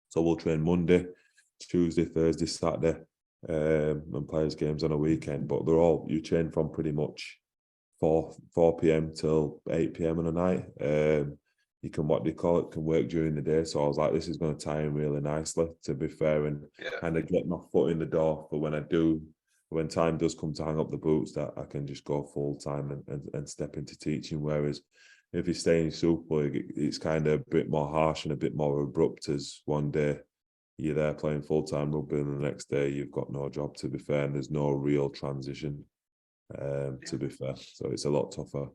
B: So we'll train Monday, Tuesday, Thursday, Saturday, and players games on a weekend. But you train from pretty much 4 p.m. till 8 p.m. on a night. You can, can work during the day. So I was like, this is going to tie in really nicely, to be fair, and kind of get my foot in the door for when time does come to hang up the boots, that I can just go full time and step into teaching. Whereas if you stay in Super League, it's kind of a bit more harsh and a bit more abrupt, as one day you're there playing full-time rugby and the next day you've got no job, to be fair, and there's no real transition, to be fair. So it's a lot tougher.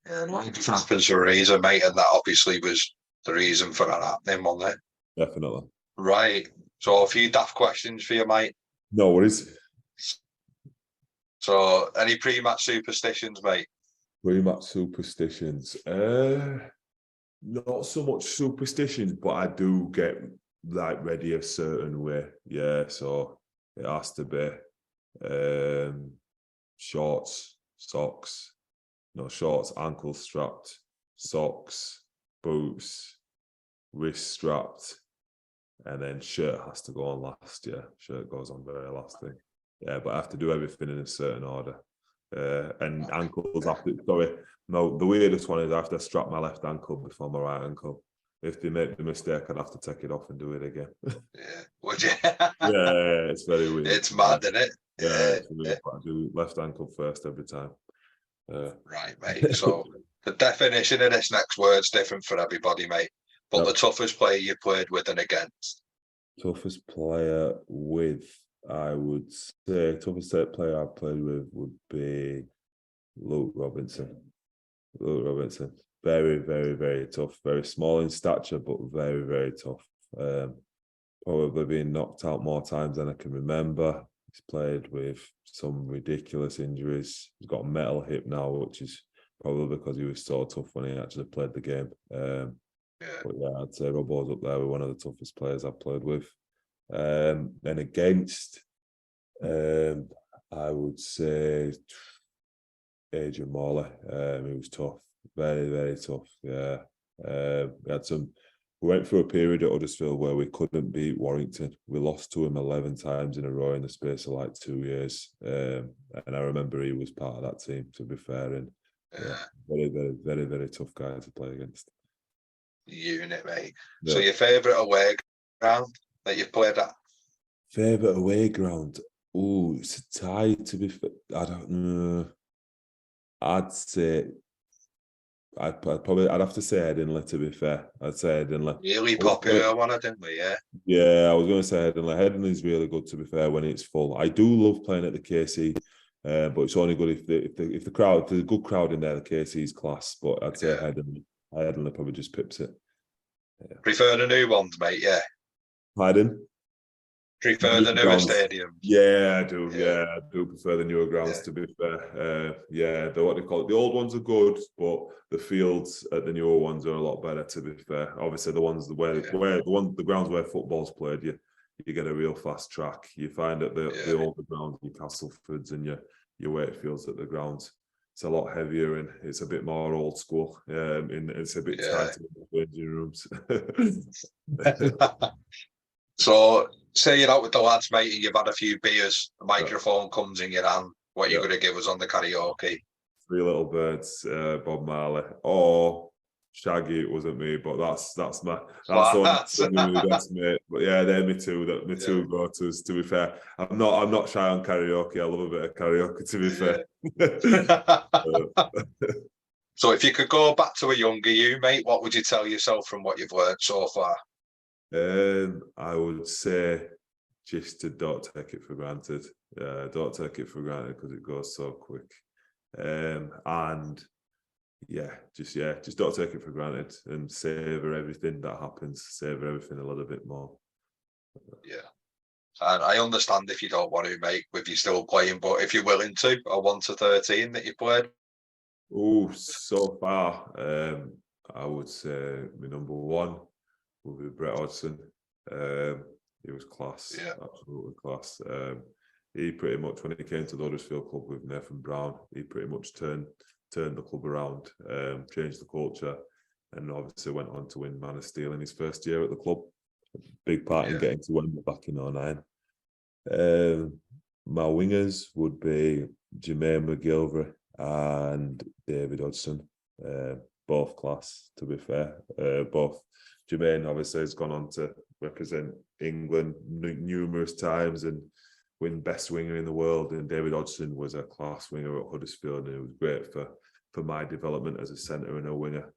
A: Yeah, it happens for a reason, mate, and that obviously was the reason for that happening, wasn't it?
B: Definitely.
A: Right. So a few daft questions for you, mate.
B: No worries.
A: So any pre-match superstitions, mate?
B: Pre-match superstitions. Not so much superstitions, but I do get like ready a certain way. Yeah, so it has to be shorts, socks, shorts, ankle strapped, socks, boots, wrist strapped, and then shirt has to go on last. Yeah, shirt goes on very last thing. Yeah, but I have to do everything in a certain order. And ankles have to. Sorry, no. The weirdest one is I have to strap my left ankle before my right ankle. If they make the mistake, I'd have to take it off and do it again.
A: Yeah, would you?
B: Yeah, it's very weird.
A: It's mad, isn't it?
B: Yeah, it's weird. I do left ankle first every time.
A: Right, mate. So the definition of this next word's different for everybody, mate. But the toughest player you played with and against?
B: Toughest player with, I would say, toughest player I played with would be Luke Robinson. Luke Robinson. Very, very, very tough. Very small in stature, but very, very tough. Probably been knocked out more times than I can remember. He's played with some ridiculous injuries. He's got a metal hip now, which is probably because he was so tough when he actually played the game. But yeah, I'd say Robbo's up there with one of the toughest players I've played with. Then against, I would say Adrian Morley. He was tough, very, very tough. Yeah, we went through a period at Huddersfield where we couldn't beat Warrington. We lost to him 11 times in a row in the space of like 2 years. And I remember he was part of that team, to be fair. And yeah, very, very, very, very tough guy to play against.
A: Unit, mate.
B: Yeah.
A: So your favourite away ground that you've played at?
B: Favourite away ground? Oh, it's a tie, to be fair. I don't know. I'd say I'd have to say Headingley, to be fair. I'd say Headingley.
A: Really popular one, didn't we? Yeah.
B: Yeah, I was going to say Headingley. Headingley's really good, to be fair, when it's full. I do love playing at the KC, but it's only good if the crowd, there's a good crowd in there. The KC's class, but I'd say Headingley probably just pips it. Yeah.
A: Prefer the new ones, mate. Yeah.
B: Pardon?
A: Prefer the newer stadiums.
B: Yeah, I do. Yeah, I do prefer the newer grounds, to be fair. Yeah, what they call it. The old ones are good, but the fields at the newer ones are a lot better, to be fair. Obviously, the ones where the grounds where football's played, you get a real fast track. You find at the older grounds, your Castlefords and your Wakefields, at the grounds, it's a lot heavier and it's a bit more old school. And it's a bit tighter in the changing rooms.
A: So, say you're out with the lads, mate, and you've had a few beers, the microphone comes in your hand. What are you going to give us on the karaoke?
B: Three Little Birds, Bob Marley. Oh, Shaggy, it wasn't me, but that's the one against me. But yeah, they're me two go-tos, to be fair. I'm not shy on karaoke. I love a bit of karaoke, to be fair.
A: So if you could go back to a younger you, mate, what would you tell yourself from what you've learned so far?
B: I would say just to don't take it for granted. Don't take it for granted because it goes so quick. And just don't take it for granted and savor everything that happens. Savor everything a little bit more.
A: Yeah, and I understand if you don't want to, mate, with you still playing, but if you're willing to, a 1 to 13 that you played.
B: Oh, so far, I would say my number one would be Brett Hodgson. He was class, absolutely class. He pretty much, when he came to the Huddersfield club with Nathan Brown, he pretty much turned the club around, changed the culture, and obviously went on to win Man of Steel in his first year at the club. Big part in getting to Wembley back in 2009. My wingers would be Jermaine McGilvray and David Hodgson. Both class, to be fair. Both. Jermaine obviously has gone on to represent England numerous times and win best winger in the world. And David Hodgson was a class winger at Huddersfield, and it was great for my development as a centre and a winger.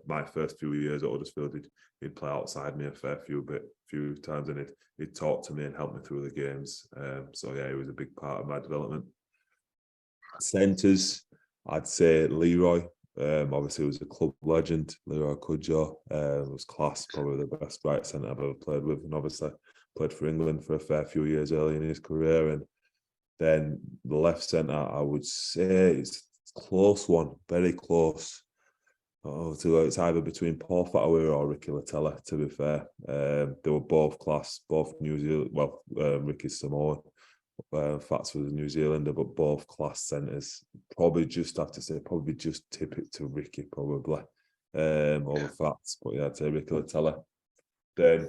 B: My first few years at Huddersfield, he'd play outside me a fair few times, and he'd talk to me and help me through the games. So yeah, he was a big part of my development. Centres, I'd say Leroy. Obviously, he was a club legend. Leroy Cudjoe was class, probably the best right centre I've ever played with, and obviously played for England for a fair few years early in his career. And then the left centre, I would say it's a close one, very close. It's either between Paul Fatawira or Ricky Latella, to be fair. They were both class, both New Zealand. Well, Ricky's Samoan. Fats was a New Zealander, but both class centres. Probably just tip it to Ricky, probably over Fats. But yeah, I'd say Ricky Latella. Then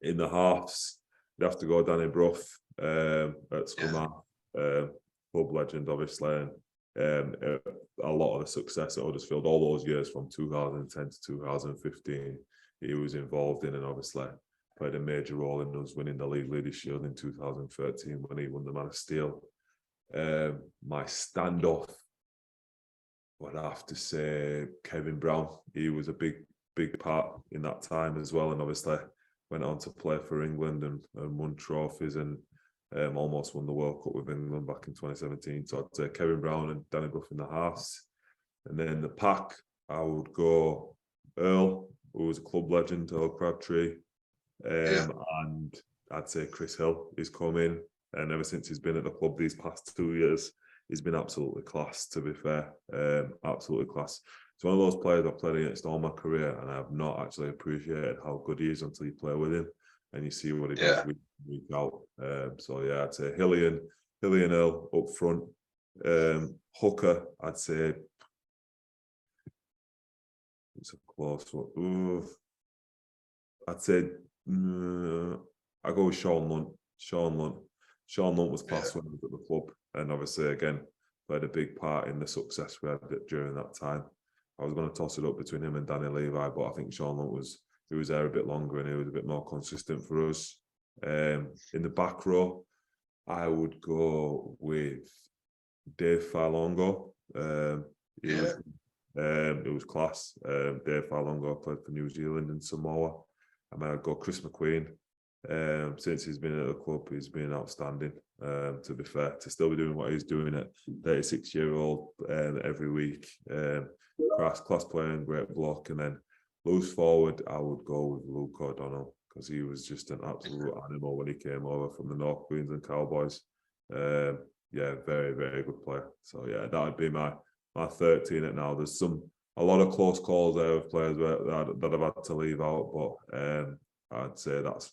B: In the halves, you have to go Danny Brough at Scumar, club legend, obviously. And, a lot of the success at Huddersfield, all those years from 2010 to 2015, he was involved in, and obviously played a major role in us winning the League Leaders' Shield in 2013 when he won the Man of Steel. My standoff, would have to say Kevin Brown. He was a big part in that time as well, and obviously went on to play for England and won trophies and almost won the World Cup with England back in 2017. So I'd say Kevin Brown and Danny Brough in the halves. And then the pack, I would go Earl, who was a club legend, Earl Crabtree. And I'd say Chris Hill is come in. And ever since he's been at the club these past 2 years, he's been absolutely class, to be fair. Absolutely class. It's one of those players I've played against all my career, and I have not actually appreciated how good he is until you play with him and you see what he does week out. So yeah, I'd say Hilly and Earl up front. Hooker, I'd say it's a close one. Ooh. I'd say I go with Sean Lunt. Sean Lunt was class when he was at the club, and obviously again played a big part in the success we had during that time. I was going to toss it up between him and Danny Levi, but I think Sean Lunt was there a bit longer and he was a bit more consistent for us. In the back row, I would go with Dave Farlongo. It was class. Dave Farlongo played for New Zealand and Samoa. I mean, I'd go Chris McQueen. Since he's been at the club, he's been outstanding. To be fair, to still be doing what he's doing at 36-year-old every week. Class player and great block. And then loose forward, I would go with Luke O'Donnell because he was just an absolute animal when he came over from the North Queensland Cowboys. Very, very good player. So yeah, that would be my 13 at now. There's a lot of close calls there of players that I've had to leave out, but I'd say that's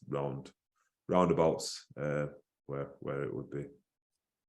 B: roundabouts where it would be.